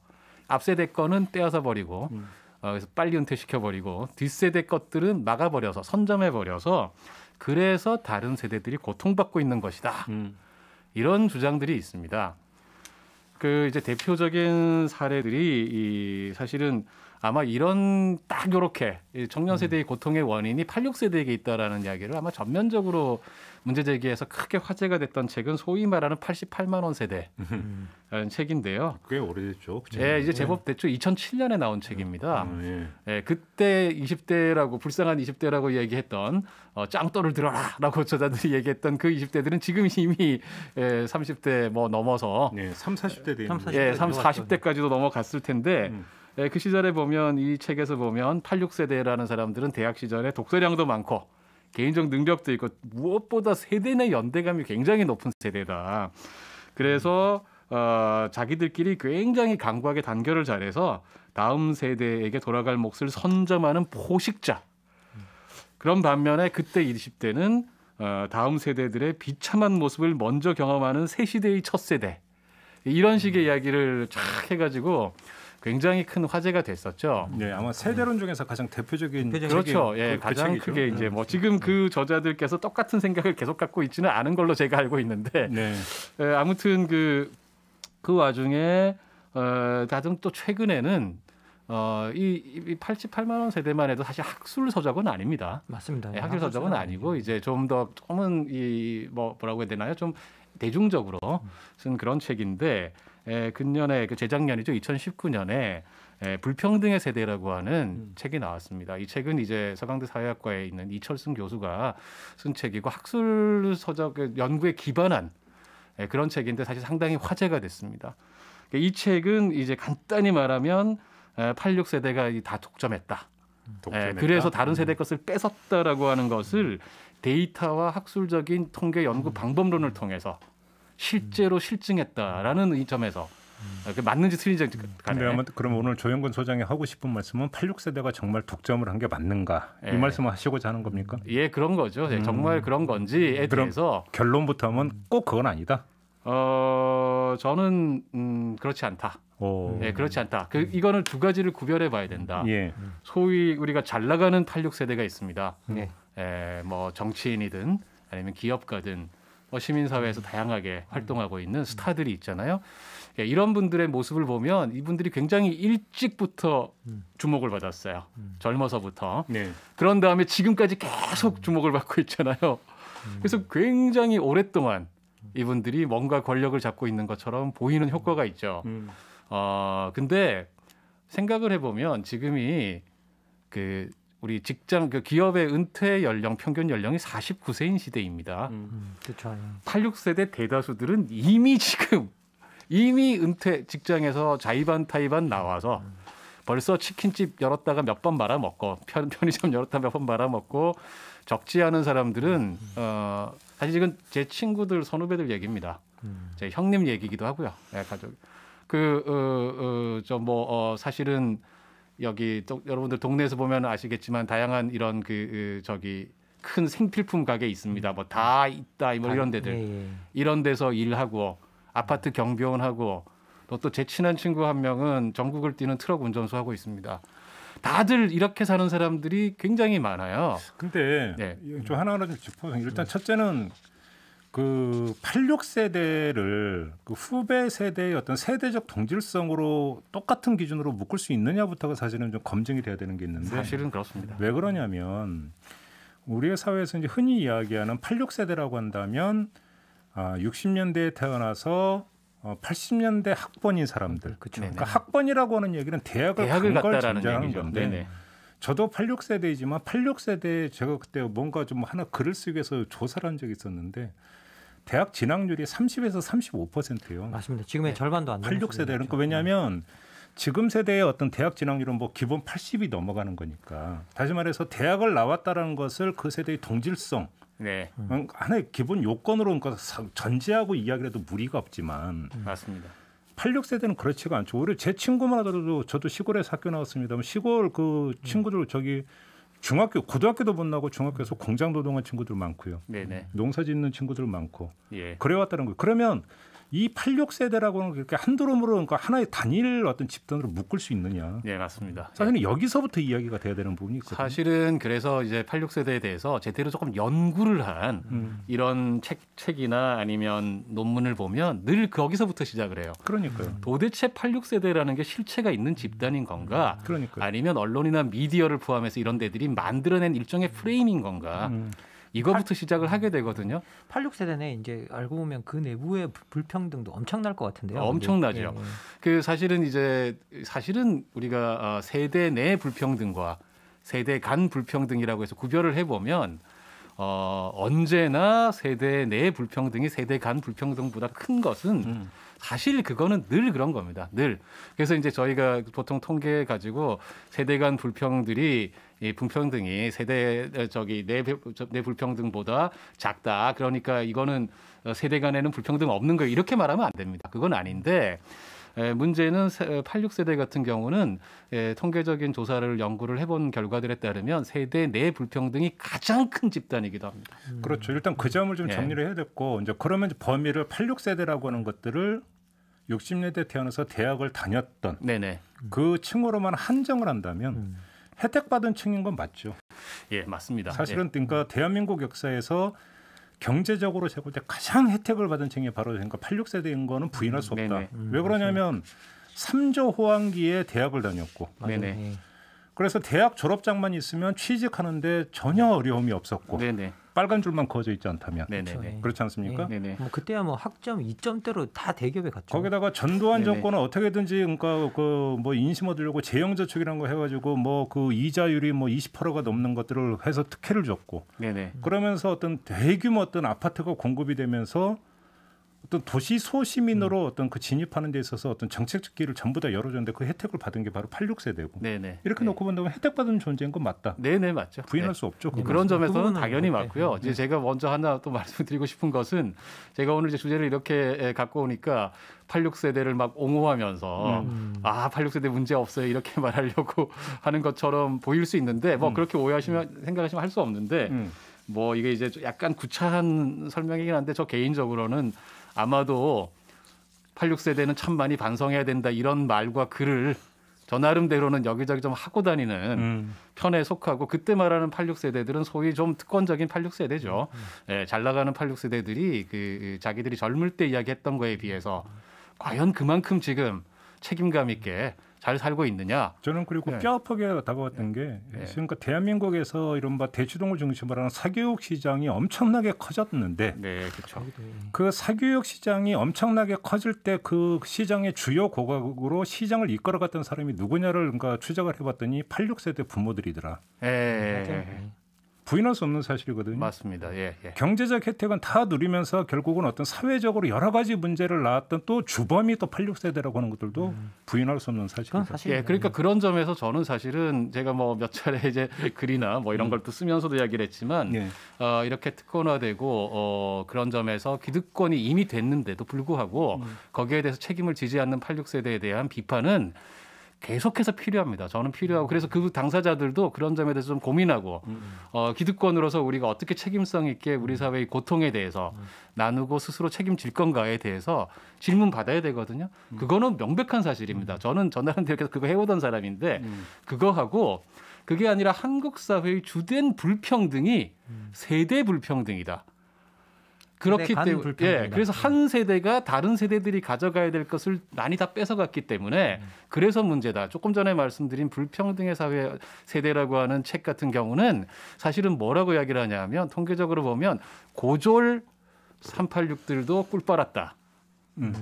앞세대 거는 떼어서 버리고 그래서 빨리 은퇴시켜버리고 뒷세대 것들은 막아버려서 선점해버려서 그래서 다른 세대들이 고통받고 있는 것이다. 이런 주장들이 있습니다. 그 이제 대표적인 사례들이 사실은 아마 이런 딱 요렇게 청년 세대의 고통의 원인이 86세대에게 있다라는 이야기를 아마 전면적으로 문제 제기해서 크게 화제가 됐던 책은 소위 말하는 88만 원 세대라는 책인데요. 꽤 오래됐죠. 예, 이제 제법 됐죠. 2007년에 나온 책입니다. 예, 그때 20대라고 불쌍한 20대라고 얘기했던 짱돌을 들어라라고 저자들이 얘기했던 그 20대들은 지금 이미 30대 뭐 넘어서 3, 40대 되는 40대까지도 넘어갔을 텐데 그 시절에 보면 이 책에서 보면 86세대라는 사람들은 대학 시절에 독서량도 많고 개인적 능력도 있고 무엇보다 세대 내 연대감이 굉장히 높은 세대다. 그래서 자기들끼리 굉장히 강구하게 단결을 잘해서 다음 세대에게 돌아갈 몫을 선점하는 포식자. 그런 반면에 그때 20대는 다음 세대들의 비참한 모습을 먼저 경험하는 새 시대의 첫 세대. 이런 식의 이야기를 쫙 해가지고 굉장히 큰 화제가 됐었죠. 네, 아마 세대론 중에서 가장 대표적인 그렇죠. 예, 가장 책이죠. 크게 이제 뭐 지금 그 저자들께서 똑같은 생각을 계속 갖고 있지는 않은 걸로 제가 알고 있는데 아무튼 그 와중에 가장 또 최근에는 이 88만 원 세대만 해도 사실 학술 서적은 아닙니다. 맞습니다. 네, 학술 서적은 아니고 이제 조금은 뭐라고 해야 되나요? 좀 대중적으로 쓴 그런 책인데 근년에 재작년이죠. 2019년에 불평등의 세대라고 하는 책이 나왔습니다. 이 책은 이제 서강대 사회학과에 있는 이철승 교수가 쓴 책이고 학술 서적 연구에 기반한 그런 책인데 사실 상당히 화제가 됐습니다. 이 책은 이제 간단히 말하면 86세대가 다 독점했다. 그래서 다른 세대 것을 뺏었다라고 하는 것을 데이터와 학술적인 통계 연구 방법론을 통해서 실제로 실증했다라는 이 점에서 맞는지 틀린지 간에. 근데 그럼 오늘 조영근 소장이 하고 싶은 말씀은 86세대가 정말 독점을 한 게 맞는가? 이 말씀을 하시고자 하는 겁니까? 예, 그런 거죠. 정말 그런 건지에 대해서 결론부터 하면 꼭 그건 아니다. 저는 그렇지 않다. 예, 그렇지 않다. 이거는 두 가지를 구별해 봐야 된다. 예. 소위 우리가 잘 나가는 86세대가 있습니다. 뭐 정치인이든 아니면 기업가든 시민사회에서 다양하게 활동하고 있는 스타들이 있잖아요. 이런 분들의 모습을 보면 이분들이 굉장히 일찍부터 주목을 받았어요. 젊어서부터. 그런 다음에 지금까지 계속 주목을 받고 있잖아요. 그래서 굉장히 오랫동안 이분들이 뭔가 권력을 잡고 있는 것처럼 보이는 효과가 있죠. 근데 생각을 해보면 지금이 우리 직장 기업의 은퇴 연령 평균 연령이 49세인 시대입니다. 그렇죠. 86세대 대다수들은 이미 은퇴 직장에서 자의반 나와서 벌써 치킨집 열었다가 몇 번 말아먹고 편의점 열었다가 몇 번 말아먹고 적지 않은 사람들은 사실 지금 제 친구들 선후배들 얘기입니다. 제 형님 얘기기도 하고요. 가족 사실은 여기 또 여러분들 동네에서 보면 아시겠지만 다양한 이런 큰 생필품 가게 있습니다. 뭐 다 있다 뭐 이런 데들 이런 데서 일하고 아파트 경비원하고 또 제 친한 친구 한 명은 전국을 뛰는 트럭 운전수 하고 있습니다. 다들 이렇게 사는 사람들이 굉장히 많아요. 근데 좀 하나하나 좀 짚어서 일단 첫째는 그 86세대를 그 후배 세대의 어떤 세대적 동질성으로 똑같은 기준으로 묶을 수 있느냐부터가 사실은 좀 검증이 돼야 되는 게 있는데 사실은 그렇습니다. 왜 그러냐면 우리의 사회에서 이제 흔히 이야기하는 86세대라고 한다면 60년대에 태어나서 80년대 학번인 사람들. 그러니까 학번이라고 하는 얘기는 대학을 간 걸 전제하는 건데 네네. 저도 86세대이지만 86세대에 제가 그때 뭔가 좀 하나 글을 쓰기 위해서 조사를 한 적이 있었는데 대학 진학률이 30에서 35%예요. 맞습니다. 지금의 절반도 안 되는 86세대. 그러니까 왜냐하면 지금 세대의 어떤 대학 진학률은 뭐 기본 80이 넘어가는 거니까. 다시 말해서 대학을 나왔다라는 것을 그 세대의 동질성 하나의 기본 요건으로 그러니까 전제하고 이야기를 해도 무리가 없지만 맞습니다. 86세대는 그렇지가 않죠. 오히려 제 친구만 하더라도 저도 시골에서 학교 나왔습니다만 시골 그 친구들 중학교, 고등학교도 못 나고 중학교에서 공장 노동한 친구들 많고요. 농사 짓는 친구들 많고 그래왔다는 거예요. 그러면 이 86세대라고는 그렇게 한드럼으로 그러니까 하나의 단일 어떤 집단으로 묶을 수 있느냐. 네, 맞습니다. 사실은 여기서부터 이야기가 돼야 되는 부분이 있거든요. 사실은 그래서 이제 86세대에 대해서 제대로 조금 연구를 한 이런 책이나 아니면 논문을 보면 늘 거기서부터 시작을 해요. 그러니까요. 도대체 86세대라는 게 실체가 있는 집단인 건가? 그러니까요. 아니면 언론이나 미디어를 포함해서 이런 데들이 만들어낸 일종의 프레임인 건가? 이거부터 시작을 하게 되거든요. 86세대는 이제 알고 보면 그 내부의 불평등도 엄청날 것 같은데요. 엄청나죠. 예. 그 사실은 우리가 세대 내 불평등과 세대 간 불평등이라고 해서 구별을 해보면 언제나 세대 내 불평등이 세대 간 불평등보다 큰 것은 사실 그거는 늘 그런 겁니다. 늘. 그래서 이제 저희가 보통 통계 가지고 세대 간 불평들이 이 불평등이 내 불평등보다 작다. 그러니까 이거는 세대 간에는 불평등 없는 거예요. 이렇게 말하면 안 됩니다. 그건 아닌데 문제는 86세대 같은 경우는 통계적인 조사를 연구를 해본 결과들에 따르면 세대 내 불평등이 가장 큰 집단이기도 합니다. 그렇죠. 일단 그 점을 좀 정리를 해야 됐고 이제 그러면 범위를 86세대라고 하는 것들을 60년대 태어나서 대학을 다녔던 네네. 그 층으로만 한정을 한다면 혜택받은 층인 건 맞죠. 예, 맞습니다. 사실은 그러니까 대한민국 역사에서 경제적으로 제볼 때 가장 혜택을 받은 층이 바로 그러니까 86세대인 거는 부인할 수 없다. 왜 그러냐면 3조 호황기에 대학을 다녔고 네네. 그래서 대학 졸업장만 있으면 취직하는데 전혀 어려움이 없었고 네네. 빨간 줄만 그어져 있지 않다면 네네. 그렇지 않습니까? 네네. 뭐 그때야 뭐 학점 2점대로 다 대기업에 갔죠. 거기다가 전두환 네네. 정권은 어떻게든지 그러니까 그 뭐 인심 얻으려고 재형저축이라는 거 해가지고 뭐 그 이자율이 뭐 20%가 넘는 것들을 해서 특혜를 줬고 네네. 그러면서 어떤 대규모 어떤 아파트가 공급이 되면서 어떤 도시 소시민으로 어떤 그 진입하는 데 있어서 어떤 정책적 길을 전부 다 열어줬는데 그 혜택을 받은 게 바로 86세대고 네네. 이렇게 놓고 본다면 혜택받은 존재인 건 맞다. 네네 맞죠. 부인할 수 없죠. 그건. 그런 점에서는 부분은 당연히 네. 맞고요. 이제 제가 먼저 하나 또 말씀드리고 싶은 것은 제가 오늘 이제 주제를 이렇게 갖고 오니까 86세대를 막 옹호하면서 86세대 문제 없어요 이렇게 말하려고 하는 것처럼 보일 수 있는데 뭐 그렇게 오해하시면 생각하시면 할 수 없는데 뭐 이게 이제 약간 구차한 설명이긴 한데 저 개인적으로는 아마도 86세대는 참 많이 반성해야 된다 이런 말과 글을 저 나름대로는 여기저기 좀 하고 다니는 편에 속하고 그때 말하는 86세대들은 소위 좀 특권적인 86세대죠. 예, 잘 나가는 86세대들이 그 자기들이 젊을 때 이야기했던 거에 비해서 과연 그만큼 지금 책임감 있게 잘 살고 있느냐? 저는 그리고 네. 뼈아프게 다가왔던 게 그러니까 대한민국에서 이른바 대치동을 중심으로 하는 사교육 시장이 엄청나게 커졌는데 네, 그렇죠. 그 사교육 시장이 엄청나게 커질 때 그 시장의 주요 고객으로 시장을 이끌어갔던 사람이 누구냐를 그러니까 추적을 해봤더니 86세대 부모들이더라. 예, 부인할 수 없는 사실이거든요. 맞습니다. 예, 예. 경제적 혜택은 다 누리면서 결국은 어떤 사회적으로 여러 가지 문제를 낳았던 또 주범이 또 86세대라고 하는 것들도 부인할 수 없는 사실입니다. 예, 그러니까 그런 점에서 저는 사실은 제가 뭐 몇 차례 이제 글이나 뭐 이런 걸 또 쓰면서도 이야기를 했지만 이렇게 특권화되고 그런 점에서 기득권이 이미 됐는데도 불구하고 거기에 대해서 책임을 지지 않는 86세대에 대한 비판은 계속해서 필요합니다. 저는 필요하고 그래서 그 당사자들도 그런 점에 대해서 좀 고민하고 기득권으로서 우리가 어떻게 책임성 있게 우리 사회의 고통에 대해서 나누고 스스로 책임질 건가에 대해서 질문 받아야 되거든요. 그거는 명백한 사실입니다. 저는 나름대로 계속 그거 해오던 사람인데 그거하고 그게 아니라 한국 사회의 주된 불평등이 세대 불평등이다. 그렇기 때문에 그래서 한 세대가 다른 세대들이 가져가야 될 것을 많이 다 뺏어갔기 때문에 그래서 문제다. 조금 전에 말씀드린 불평등의 사회 세대라고 하는 책 같은 경우는 사실은 뭐라고 이야기를 하냐면 통계적으로 보면 고졸 386들도 꿀 빨았다.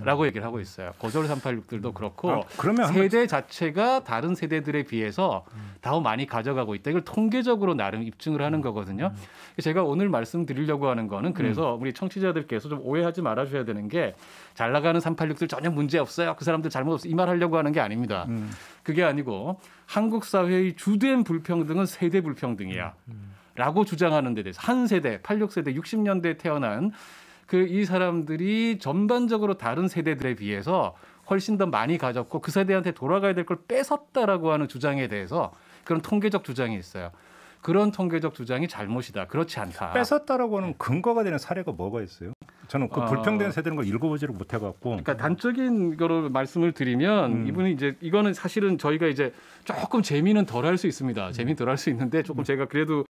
라고 얘기를 하고 있어요. 고졸 386들도 그렇고 그러면 세대 자체가 다른 세대들에 비해서 더 많이 가져가고 있다. 이걸 통계적으로 나름 입증을 하는 거거든요. 제가 오늘 말씀드리려고 하는 거는 그래서 우리 청취자들께서 좀 오해하지 말아주셔야 되는 게 잘 나가는 386들 전혀 문제 없어요. 그 사람들 잘못 없어요. 이 말 하려고 하는 게 아닙니다. 그게 아니고 한국 사회의 주된 불평등은 세대 불평등이야. 라고 주장하는 데 대해서 한 세대, 86세대, 60년대에 태어난 이 사람들이 전반적으로 다른 세대들에 비해서 훨씬 더 많이 가졌고 그 세대한테 돌아가야 될 걸 뺏었다라고 하는 주장에 대해서 그런 통계적 주장이 있어요. 그런 통계적 주장이 잘못이다. 그렇지 않다. 뺏었다라고 하는 근거가 되는 사례가 뭐가 있어요? 저는 그 불평등 세대는 걸 읽어보지를 못해갖고. 그러니까 단적인 거로 말씀을 드리면 이분이 이제 이거는 사실은 저희가 이제 조금 재미는 덜 할 수 있습니다. 재미는 덜 할 수 있는데 조금 제가 그래도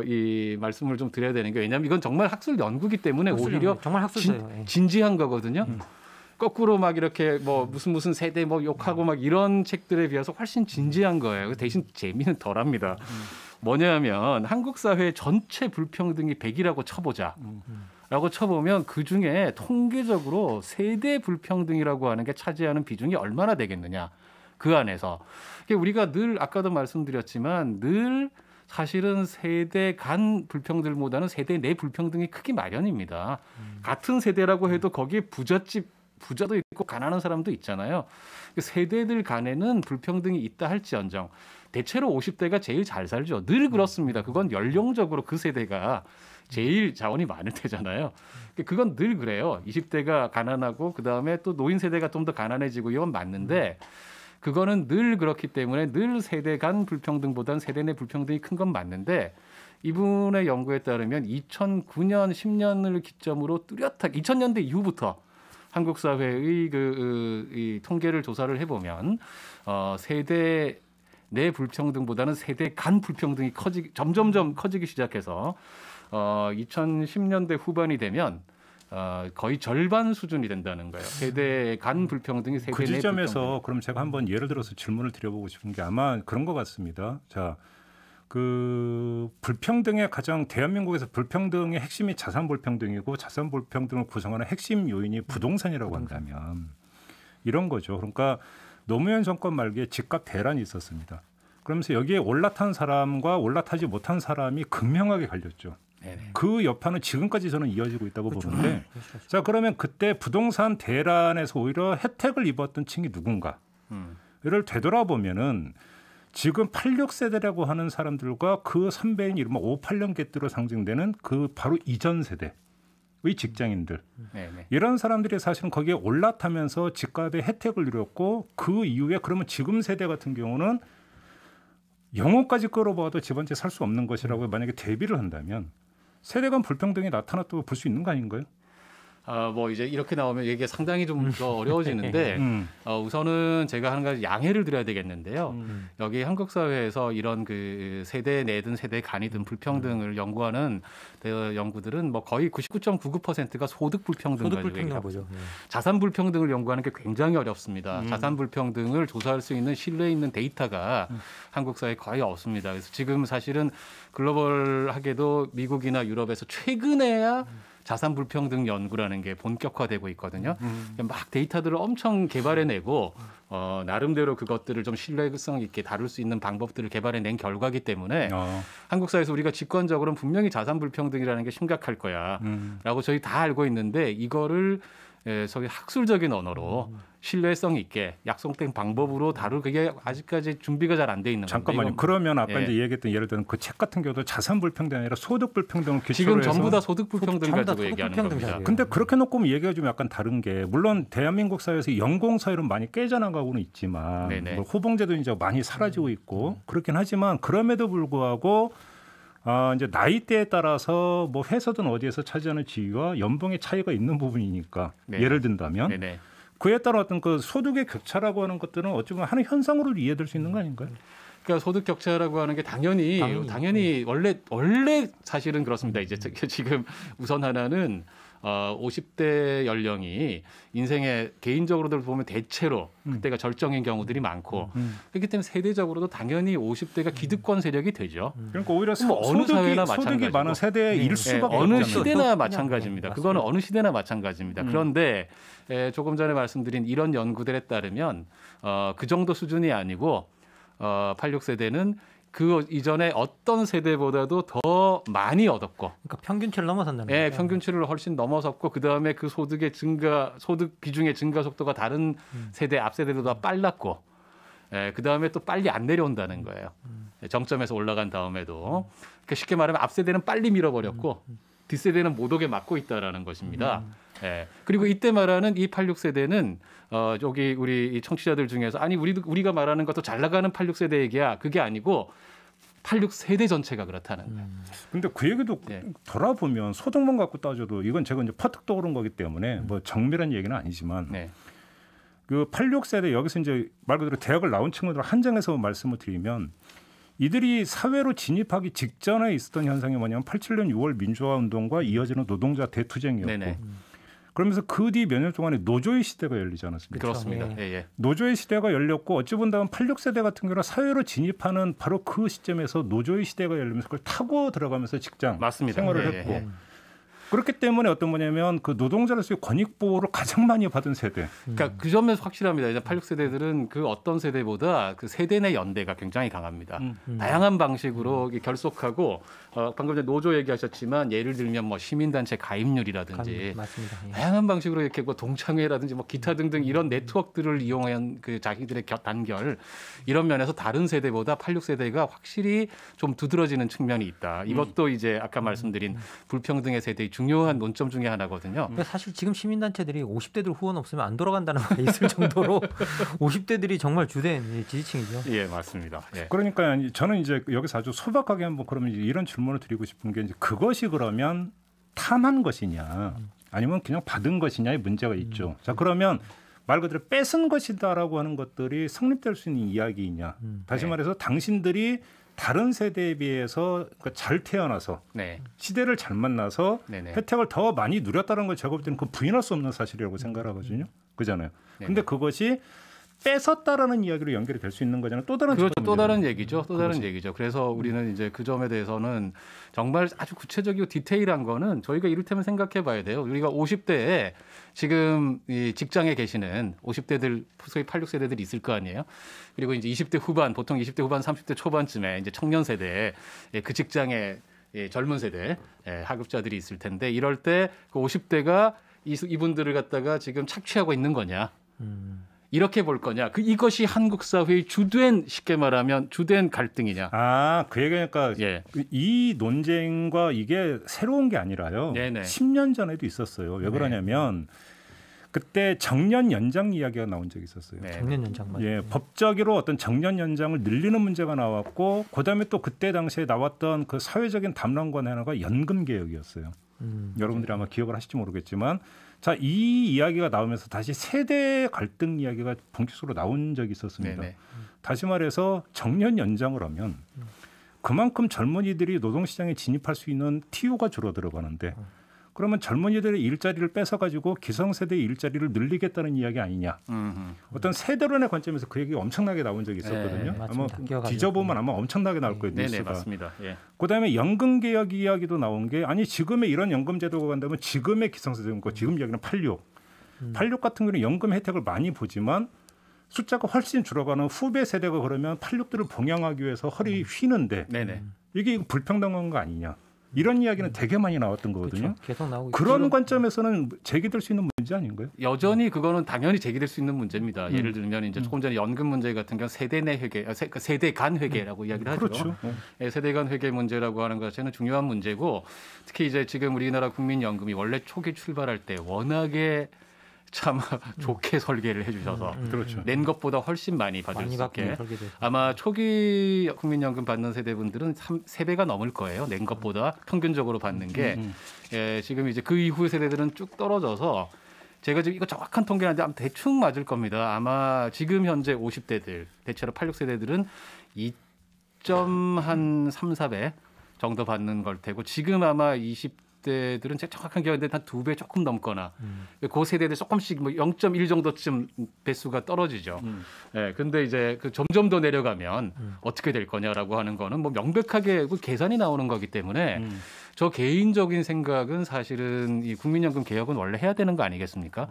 이 말씀을 좀 드려야 되는 게 왜냐하면 이건 정말 학술 연구기 때문에 오히려 정말 학술서예요. 진지한 거거든요. 거꾸로 막 이렇게 뭐 무슨 세대 뭐 욕하고 막 이런 책들에 비해서 훨씬 진지한 거예요. 대신 재미는 덜합니다. 뭐냐면 한국 사회 전체 불평등이 100이라고 쳐보자. 라고 쳐보면 그중에 통계적으로 세대 불평등이라고 하는 게 차지하는 비중이 얼마나 되겠느냐. 그 안에서. 우리가 늘 아까도 말씀드렸지만 늘 사실은 세대 간 불평등보다는 세대 내 불평등이 크기 마련입니다. 같은 세대라고 해도 거기에 부자도 있고 가난한 사람도 있잖아요. 세대들 간에는 불평등이 있다 할지언정 대체로 50대가 제일 잘 살죠. 늘 그렇습니다. 그건 연령적으로 그 세대가 제일 자원이 많을 때잖아요. 그건 늘 그래요. 20대가 가난하고 그다음에 또 노인 세대가 좀 더 가난해지고 이건 맞는데 그거는 늘 그렇기 때문에 늘 세대 간 불평등보다는 세대 내 불평등이 큰 건 맞는데 이분의 연구에 따르면 2009년, 10년을 기점으로 뚜렷하게 2000년대 이후부터 한국 사회의 이 통계를 조사를 해보면 세대 내 불평등보다는 세대 간 불평등이 점점점 커지기 시작해서 2010년대 후반이 되면 거의 절반 수준이 된다는 거예요. 세대 간 불평등이 세대 그 내 지점에서 불평등. 그럼 제가 한번 예를 들어서 질문을 드려보고 싶은 게 아마 그런 것 같습니다. 자, 그 불평등의 가장 대한민국에서 불평등의 핵심이 자산 불평등이고 자산 불평등을 구성하는 핵심 요인이 부동산이라고 한다면 이런 거죠. 그러니까 노무현 정권 말기에 집값 대란이 있었습니다. 그러면서 여기에 올라탄 사람과 올라타지 못한 사람이 극명하게 갈렸죠. 네네. 그 여파는 지금까지 저는 이어지고 있다고 보는데 자 그러면 그때 부동산 대란에서 오히려 혜택을 입었던 층이 누군가 이를 되돌아보면은 지금 86세대라고 하는 사람들과 그 선배인 이른바 58년객들로 상징되는 그 바로 이전 세대의 직장인들 네네. 이런 사람들이 사실은 거기에 올라타면서 집값의 혜택을 누렸고 그 이후에 그러면 지금 세대 같은 경우는 영혼까지 끌어봐도 집 한 채 살 수 없는 것이라고 만약에 대비를 한다면 세대 간 불평등이 나타났다고 볼 수 있는 거 아닌가요? 뭐 이제 이렇게 나오면 얘기가 상당히 좀 더 어려워지는데 우선은 제가 한 가지 양해를 드려야 되겠는데요. 여기 한국 사회에서 이런 그 세대 내든 세대 간이든 불평등을 연구하는 연구들은 뭐 거의 99.99%가 소득 불평등 가지고 얘기하고 있어요. 자산 불평등을 연구하는 게 굉장히 어렵습니다. 자산 불평등을 조사할 수 있는 신뢰 있는 데이터가 한국 사회에 거의 없습니다. 그래서 지금 사실은 글로벌하게도 미국이나 유럽에서 최근에야 자산 불평등 연구라는 게 본격화되고 있거든요. 막 데이터들을 엄청 개발해내고 나름대로 그것들을 좀 신뢰성 있게 다룰 수 있는 방법들을 개발해낸 결과이기 때문에 한국 사회에서 우리가 직관적으로는 분명히 자산 불평등이라는 게 심각할 거야라고 저희 다 알고 있는데 이거를 소위 학술적인 언어로 신뢰성 있게 약속된 방법으로 다룰 그게 아직까지 준비가 잘 안 돼 있는 건데. 잠깐만요. 그러면 아까 이제 얘기했던 예를 들면 그 책 같은 경우도 자산 불평등이 아니라 소득 불평등을 기초로 지금 전부 다 소득 불평등 가지고 얘기하는 겁니다. 근데 그렇게 놓고 보면 얘기가 좀 약간 다른 게 물론 대한민국 사회에서 연공 사회로 많이 깨져나가고는 있지만 뭐 호봉제도 이제 많이 사라지고 있고 그렇긴 하지만 그럼에도 불구하고 이제 나이대에 따라서 뭐 회사든 어디에서 차지하는 지위와 연봉의 차이가 있는 부분이니까 예를 든다면 그에 따라 어떤 그 소득의 격차라고 하는 것들은 어쩌면 하는 현상으로 이해될 수 있는 거 아닌가요? 그러니까 소득 격차라고 하는 게 당연히 원래 사실은 그렇습니다. 이제 지금 우선 하나는 50대 연령이 인생에 개인적으로들 보면 대체로 그때가 절정인 경우들이 많고 그렇기 때문에 세대적으로도 당연히 50대가 기득권 세력이 되죠. 그러니까 오히려 어느 사회나 소득이 많은 세대일 수밖에 어느 없잖아요. 시대나 마찬가지입니다. 그거는 어느 시대나 마찬가지입니다. 그런데 조금 전에 말씀드린 이런 연구들에 따르면 그 정도 수준이 아니고 86세대는 그 이전에 어떤 세대보다도 더 많이 얻었고, 그러니까 평균치를 넘어선다는 거예요. 네, 평균치를 훨씬 넘어섰고, 그 다음에 그 소득의 증가, 소득 비중의 증가 속도가 다른 세대 앞 세대보다 빨랐고, 그 다음에 또 빨리 안 내려온다는 거예요. 정점에서 올라간 다음에도 그러니까 쉽게 말하면 앞 세대는 빨리 밀어버렸고, 뒷 세대는 못 오게 막고 있다라는 것입니다. 그리고 이때 말하는 이 86세대는 여기 우리 청취자들 중에서 아니 우리가 말하는 것도 잘 나가는 86세대 얘기야. 그게 아니고 86 세대 전체가 그렇다는 거예요. 근데 그 얘기도 돌아보면 소득만 갖고 따져도 이건 제가 이제 퍼뜩 떠오른 거기 때문에 뭐 정밀한 얘기는 아니지만 그 86세대 여기서 이제 말 그대로 대학을 나온 친구들 한정해서 말씀을 드리면 이들이 사회로 진입하기 직전에 있었던 현상이 뭐냐면 87년 6월 민주화 운동과 이어지는 노동자 대투쟁이었고 그러면서 그 뒤 몇 년 동안에 노조의 시대가 열리지 않았습니까? 그렇습니다. 노조의 시대가 열렸고 어찌 본다면 86세대 같은 경우는 사회로 진입하는 바로 그 시점에서 노조의 시대가 열리면서 그걸 타고 들어가면서 직장 생활을 했고 그렇기 때문에 어떤 뭐냐면 그 노동자로서의 권익 보호를 가장 많이 받은 세대. 그러니까 그 점에서 확실합니다. 이제 86세대들은 그 어떤 세대보다 그 세대 내 연대가 굉장히 강합니다. 다양한 방식으로 결속하고 방금 전에 노조 얘기하셨지만 예를 들면 뭐 시민단체 가입률이라든지 맞습니다. 다양한 방식으로 이렇게 뭐 동창회라든지 뭐 기타 등등 이런 네트워크들을 이용한 그 자기들의 단결 이런 면에서 다른 세대보다 86세대가 확실히 좀 두드러지는 측면이 있다. 이것도 이제 아까 말씀드린 불평등의 세대의 중요한 논점 중에 하나거든요. 사실 지금 시민단체들이 50대들 후원 없으면 안 돌아간다는 말이 있을 정도로 50대들이 정말 주된 지지층이죠. 예, 맞습니다. 그러니까 저는 이제 여기서 아주 소박하게 한번 그러면 이런 질문을 드리고 싶은 게 이제 그것이 그러면 탐한 것이냐 아니면 그냥 받은 것이냐의 문제가 있죠. 자 그러면 말 그대로 뺏은 것이다라고 하는 것들이 성립될 수 있는 이야기이냐. 다시 말해서 당신들이 다른 세대에 비해서 잘 태어나서 시대를 잘 만나서 혜택을 더 많이 누렸다는 걸 제가 볼 때는 그 부인할 수 없는 사실이라고 생각하거든요. 그잖아요. 근데 그것이 뺏었다라는 이야기로 연결이 될 수 있는 거잖아요. 또 다른 또 다른 얘기죠. 또 다른 얘기죠. 그래서 우리는 이제 그 점에 대해서는 정말 아주 구체적이고 디테일한 거는 저희가 이를테면 생각해 봐야 돼요. 우리가 50대에 지금 이 직장에 계시는 50대들 소위 86세대들이 있을 거 아니에요. 그리고 이제 20대 후반 보통 20대 후반 30대 초반쯤에 이제 청년 세대 그 직장에 젊은 세대 하급자들이 있을 텐데 이럴 때 그 50대가 이분들을 갖다가 지금 착취하고 있는 거냐. 이렇게 볼 거냐? 이것이 한국 사회의 쉽게 말하면 주된 갈등이냐? 그 얘기니까 이 논쟁과 이게 새로운 게 아니라요. 10년 전에도 있었어요. 왜 그러냐면 그때 정년 연장 이야기가 나온 적이 있었어요. 정년 연장 맞아요. 법적으로 어떤 정년 연장을 늘리는 문제가 나왔고, 그다음에 또 그때 당시에 나왔던 그 사회적인 담론권 하나가 연금 개혁이었어요. 여러분들이 아마 기억을 하실지 모르겠지만, 자, 이 이야기가 나오면서 다시 세대 갈등 이야기가 본격적으로 나온 적이 있었습니다. 다시 말해서 정년 연장을 하면 그만큼 젊은이들이 노동시장에 진입할 수 있는 TU가 줄어들어가는데. 그러면 젊은이들의 일자리를 뺏어가지고 기성세대의 일자리를 늘리겠다는 이야기 아니냐. 어떤 세대론의 관점에서 그 얘기가 엄청나게 나온 적이 있었거든요. 아마 뒤져보면 아마 엄청나게 나올 거예요. 뉴스가. 맞습니다. 그다음에 연금개혁 이야기도 나온 게 아니 지금의 이런 연금제도가 간다면 지금의 기성세대가 지금 이야기는 86 같은 경우는 연금 혜택을 많이 보지만 숫자가 훨씬 줄어가는 후배 세대가 그러면 86들을 봉양하기 위해서 허리 휘는데 이게 불평등한 거 아니냐. 이런 이야기는 되게 많이 나왔던 거거든요. 그렇죠. 계속 나오고 그런 관점에서는 제기될 수 있는 문제 아닌가요? 여전히 그거는 당연히 제기될 수 있는 문제입니다. 예를 들면 이제 조금 전에 연금 문제 같은 경우 세대 내 회계, 세대 간 회계라고 이야기를 하죠. 그렇죠. 세대 간 회계 문제라고 하는 것은 중요한 문제고, 특히 이제 지금 우리나라 국민연금이 원래 초기 출발할 때 워낙에 참 좋게 설계를 해주셔서 그렇죠. 낸 것보다 훨씬 많이 받을 수 있게 아마 초기 국민연금 받는 세대분들은 3배가 넘을 거예요. 낸 것보다 평균적으로 받는 게 지금 이제 그 이후 세대들은 쭉 떨어져서 제가 지금 이거 정확한 통계는 아마 대충 맞을 겁니다. 아마 지금 현재 50대들 대체로 86세대들은 2.3, 4배 정도 받는 걸 테고 지금 아마 20대들은 제가 정확한 기억인데 한 2배 조금 넘거나 그 세대들 조금씩 뭐 0.1 정도쯤 배수가 떨어지죠. 근데 이제 그 점점 더 내려가면 어떻게 될 거냐라고 하는 거는 뭐 명백하게 그 계산이 나오는 거기 때문에 저 개인적인 생각은 사실은 이 국민연금 개혁은 원래 해야 되는 거 아니겠습니까?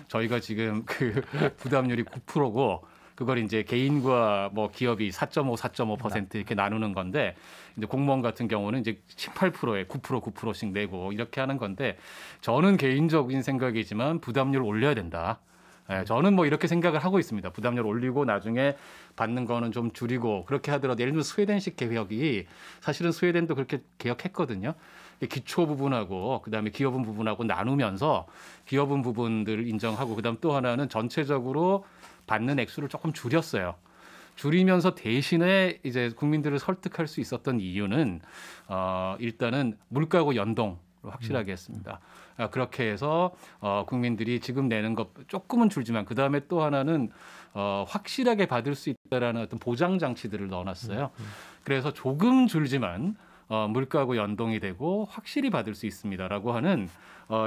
저희가 지금 그 부담률이 9%고 그걸 이제 개인과 뭐 기업이 4.5% 이렇게 나누는 건데 이제 공무원 같은 경우는 이제 18%에 9%씩 내고 이렇게 하는 건데 저는 개인적인 생각이지만 부담률 올려야 된다. 저는 뭐 이렇게 생각을 하고 있습니다. 부담률 올리고 나중에 받는 거는 좀 줄이고 그렇게 하더라도 예를 들면 스웨덴식 개혁이 사실은 스웨덴도 그렇게 개혁했거든요. 기초 부분하고 그다음에 기업은 부분하고 나누면서 기업은 부분들을 인정하고 그다음 또 하나는 전체적으로 받는 액수를 조금 줄였어요. 줄이면서 대신에 이제 국민들을 설득할 수 있었던 이유는 일단은 물가하고 연동을 확실하게 했습니다. 그렇게 해서 국민들이 지금 내는 것 조금은 줄지만 그 다음에 또 하나는 확실하게 받을 수 있다라는 어떤 보장 장치들을 넣어놨어요. 그래서 조금 줄지만 물가하고 연동이 되고 확실히 받을 수 있습니다라고 하는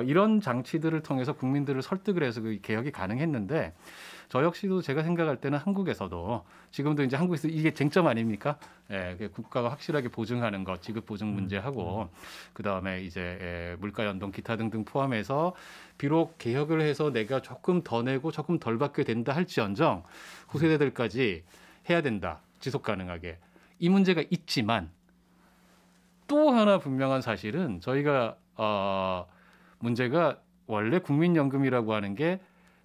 이런 장치들을 통해서 국민들을 설득을 해서 그 개혁이 가능했는데 저 역시도 제가 생각할 때는 한국에서도 지금도 이제 한국에서 이게 쟁점 아닙니까? 예, 국가가 확실하게 보증하는 것, 지급 보증 문제하고 그 다음에 이제 물가 연동 기타 등등 포함해서 비록 개혁을 해서 내가 조금 더 내고 조금 덜 받게 된다 할지언정 후세대들까지 해야 된다, 지속 가능하게 이 문제가 있지만 또 하나 분명한 사실은 저희가 문제가 원래 국민연금이라고 하는 게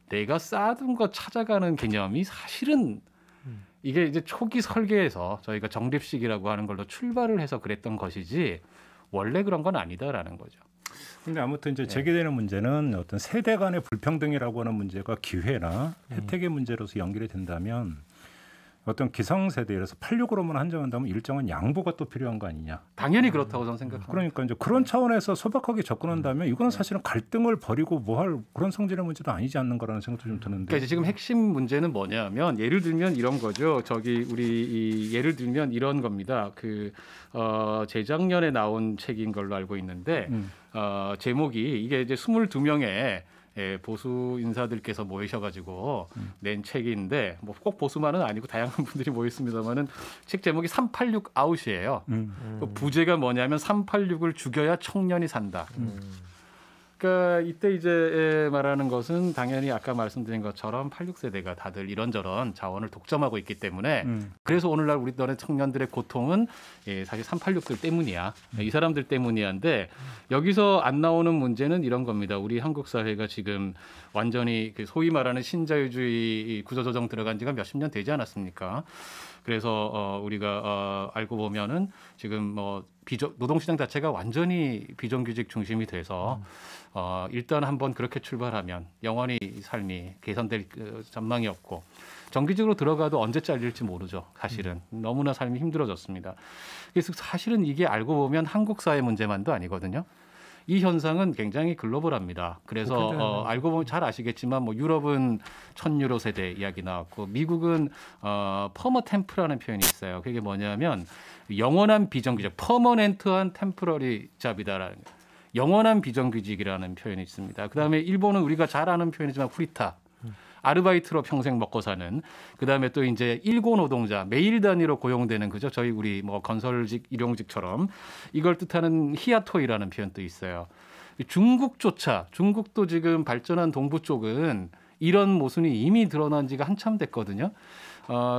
내가 쌓아둔 거 찾아가는 개념이 사실은 이게 이제 초기 설계에서 저희가 적립식이라고 하는 걸로 출발을 해서 그랬던 것이지 원래 그런 건 아니다라는 거죠. 근데 아무튼 이제 제기되는 문제는 어떤 세대 간의 불평등이라고 하는 문제가 기회나 혜택의 문제로서 연결이 된다면 어떤 기성세대에서 86으로만 한정한다면 일정한 양보가 또 필요한 거 아니냐. 당연히 그렇다고 저는 생각합니다. 그러니까 이제 그런 차원에서 소박하게 접근한다면 이거는 사실은 갈등을 버리고 뭐 할 그런 성질의 문제도 아니지 않는가라는 생각도 좀 드는데. 그러니까 이제 지금 핵심 문제는 뭐냐면 예를 들면 이런 거죠. 예를 들면 이런 겁니다. 재작년에 나온 책인 걸로 알고 있는데 제목이 이게 이제 22명의 보수 인사들께서 모이셔가지고 낸 책인데 뭐 꼭 보수만은 아니고 다양한 분들이 모였습니다만은 책 제목이 386 아웃이에요. 부제가 뭐냐면 386을 죽여야 청년이 산다. 그러니까 이때 이제 말하는 것은 당연히 아까 말씀드린 것처럼 86세대가 다들 이런저런 자원을 독점하고 있기 때문에 그래서 오늘날 우리나라 청년들의 고통은 사실 386들 때문이야. 이 사람들 때문이야인데 여기서 안 나오는 문제는 이런 겁니다. 우리 한국 사회가 지금 완전히 소위 말하는 신자유주의 구조조정 들어간 지가 몇십 년 되지 않았습니까? 그래서 우리가 알고 보면은 지금 뭐 노동시장 자체가 완전히 비정규직 중심이 돼서 일단 한번 그렇게 출발하면 영원히 삶이 개선될 전망이 없고 정규직으로 들어가도 언제 잘릴지 모르죠. 사실은 너무나 삶이 힘들어졌습니다. 그래서 사실은 이게 알고 보면 한국 사회 문제만도 아니거든요. 이 현상은 굉장히 글로벌합니다. 그래서 알고 보면 잘 아시겠지만 뭐 유럽은 1000유로 세대 이야기 나왔고 미국은 퍼머 템프라는 표현이 있어요. 그게 뭐냐면 영원한 비정규직, 퍼머넨트한 템포러리 잡이다라는 영원한 비정규직이라는 표현이 있습니다. 그다음에 일본은 우리가 잘 아는 표현이지만 후리타. 아르바이트로 평생 먹고 사는. 그다음에 또 이제 일고 노동자, 매일 단위로 고용되는 그죠? 저희 우리 뭐 건설직, 일용직처럼 이걸 뜻하는 히야토이라는 표현도 있어요. 중국도 지금 발전한 동부 쪽은 이런 모순이 이미 드러난 지가 한참 됐거든요.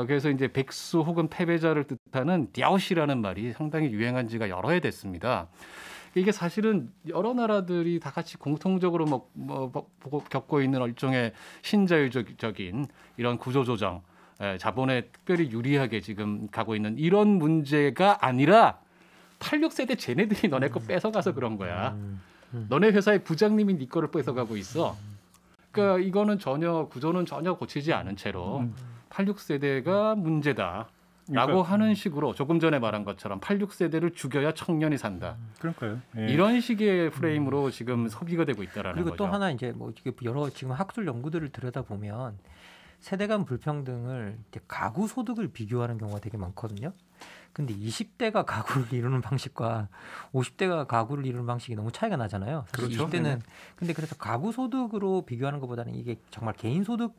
그래서 이제 백수 혹은 패배자를 뜻하는 디아오시라는 말이 상당히 유행한 지가 여러 해 됐습니다. 이게 사실은 여러 나라들이 다 같이 공통적으로 겪고 있는 일종의 신자유적인 이런 구조조정, 자본에 특별히 유리하게 지금 가고 있는 이런 문제가 아니라 86세대 쟤네들이 너네 거 뺏어가서 그런 거야. 너네 회사의 부장님이 네 거를 뺏어가고 있어. 그러니까 이거는 구조는 전혀 고치지 않은 채로 86세대가 문제다. 라고 하는 식으로 조금 전에 말한 것처럼 86세대를 죽여야 청년이 산다. 그러니까요. 예. 이런 식의 프레임으로 지금 소비가 되고 있다라는 그리고 거죠. 또 하나 이제 뭐 여러 지금 학술 연구들을 들여다보면 세대 간 불평등을 이제 가구 소득을 비교하는 경우가 되게 많거든요. 근데 20대가 가구를 이루는 방식과 50대가 가구를 이루는 방식이 너무 차이가 나잖아요. 그렇죠. 20대는 근데 그래서 가구 소득으로 비교하는 것보다는 이게 정말 개인 소득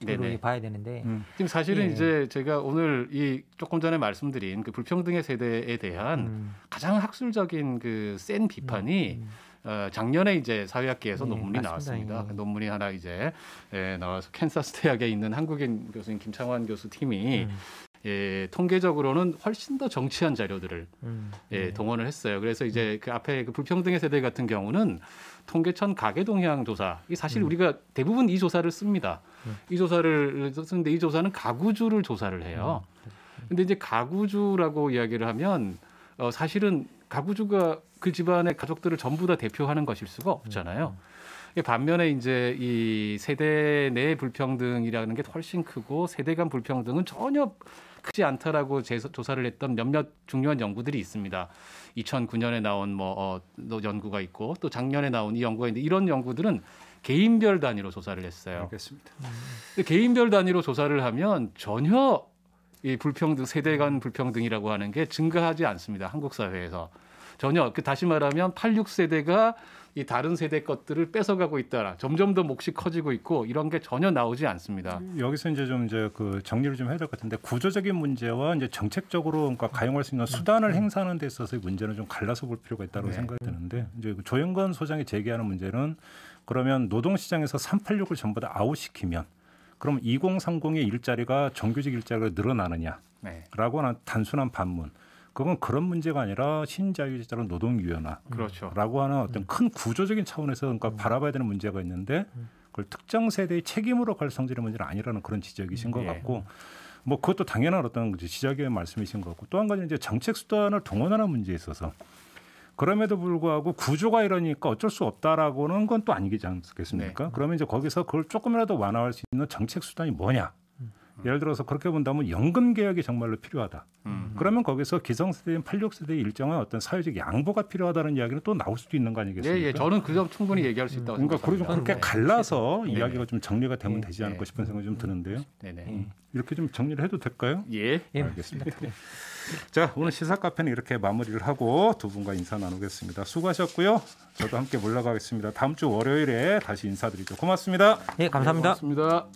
으로 봐야 되는데 지금 사실은 이제 제가 오늘 이 조금 전에 말씀드린 그 불평등의 세대에 대한 가장 학술적인 그 센 비판이 작년에 이제 사회학계에서 논문이 나왔습니다. 그 논문이 하나 이제 나와서 캔사스 대학에 있는 한국인 교수인 김창환 교수 팀이 통계적으로는 훨씬 더 정치한 자료들을 동원을 했어요. 그래서 이제 그 앞에 그 불평등의 세대 같은 경우는 통계청 가계 동향 조사. 이 사실 우리가 대부분 이 조사를 씁니다. 이 조사를 쓰는데 이 조사는 가구주를 조사를 해요. 근데 이제 가구주라고 이야기를 하면 사실은 가구주가 그 집안의 가족들을 전부 다 대표하는 것일 수가 없잖아요. 반면에 이제 이 세대 내 불평등이라는 게 훨씬 크고 세대 간 불평등은 전혀 크지 않다라고 조사를 했던 몇몇 중요한 연구들이 있습니다. 2009년에 나온 연구가 있고 또 작년에 나온 이 연구가 있는데 이런 연구들은 개인별 단위로 조사를 했어요. 알겠습니다. 개인별 단위로 조사를 하면 전혀 이 불평등 세대 간 불평등이라고 하는 게 증가하지 않습니다. 한국 사회에서 전혀 다시 말하면 86세대가 이 다른 세대 것들을 뺏어가고 있다. 점점 더 몫이 커지고 있고 이런 게 전혀 나오지 않습니다. 여기서 이제 그 정리를 좀 해야 될 것 같은데 구조적인 문제와 이제 정책적으로 그러니까 가용할 수 있는 수단을 행사하는 데 있어서의 문제는 좀 갈라서 볼 필요가 있다고 생각이 드는데 이제 조영건 소장이 제기하는 문제는 그러면 노동시장에서 386을 전부 다 아웃시키면 그럼 2030의 일자리가 정규직 일자리가 늘어나느냐라고 하는 단순한 반문. 그건 그런 문제가 아니라 신자유주의자로 노동유연화라고 그렇죠. 하는 어떤 큰 구조적인 차원에서 그러니까 바라봐야 되는 문제가 있는데 그걸 특정 세대의 책임으로 갈 성질의 문제는 아니라는 그런 지적이신 것 같고 뭐 그것도 당연한 어떤 지적의 말씀이신 것 같고 또 한 가지는 이제 정책 수단을 동원하는 문제에 있어서 그럼에도 불구하고 구조가 이러니까 어쩔 수 없다라고는 건 또 아니지 않겠습니까? 네. 그러면 이제 거기서 그걸 조금이라도 완화할 수 있는 정책 수단이 뭐냐? 예를 들어서 그렇게 본다면 연금 개혁이 정말로 필요하다. 그러면 거기서 기성세대인 86세대의 일정한 어떤 사회적 양보가 필요하다는 이야기는 또 나올 수도 있는 거 아니겠습니까? 예, 저는 그 점 충분히 얘기할 수 있다고 그러니까 생각합니다. 그렇게 갈라서 이야기가 좀 정리가 되면 되지 않을까 싶은 생각이 좀 드는데요. 네네. 이렇게 좀 정리를 해도 될까요? 예. 알겠습니다. 자, 오늘 시사 카페는 이렇게 마무리를 하고 두 분과 인사 나누겠습니다. 수고하셨고요. 저도 함께 물러가겠습니다. 다음 주 월요일에 다시 인사드리죠. 고맙습니다. 네, 감사합니다. 고맙습니다.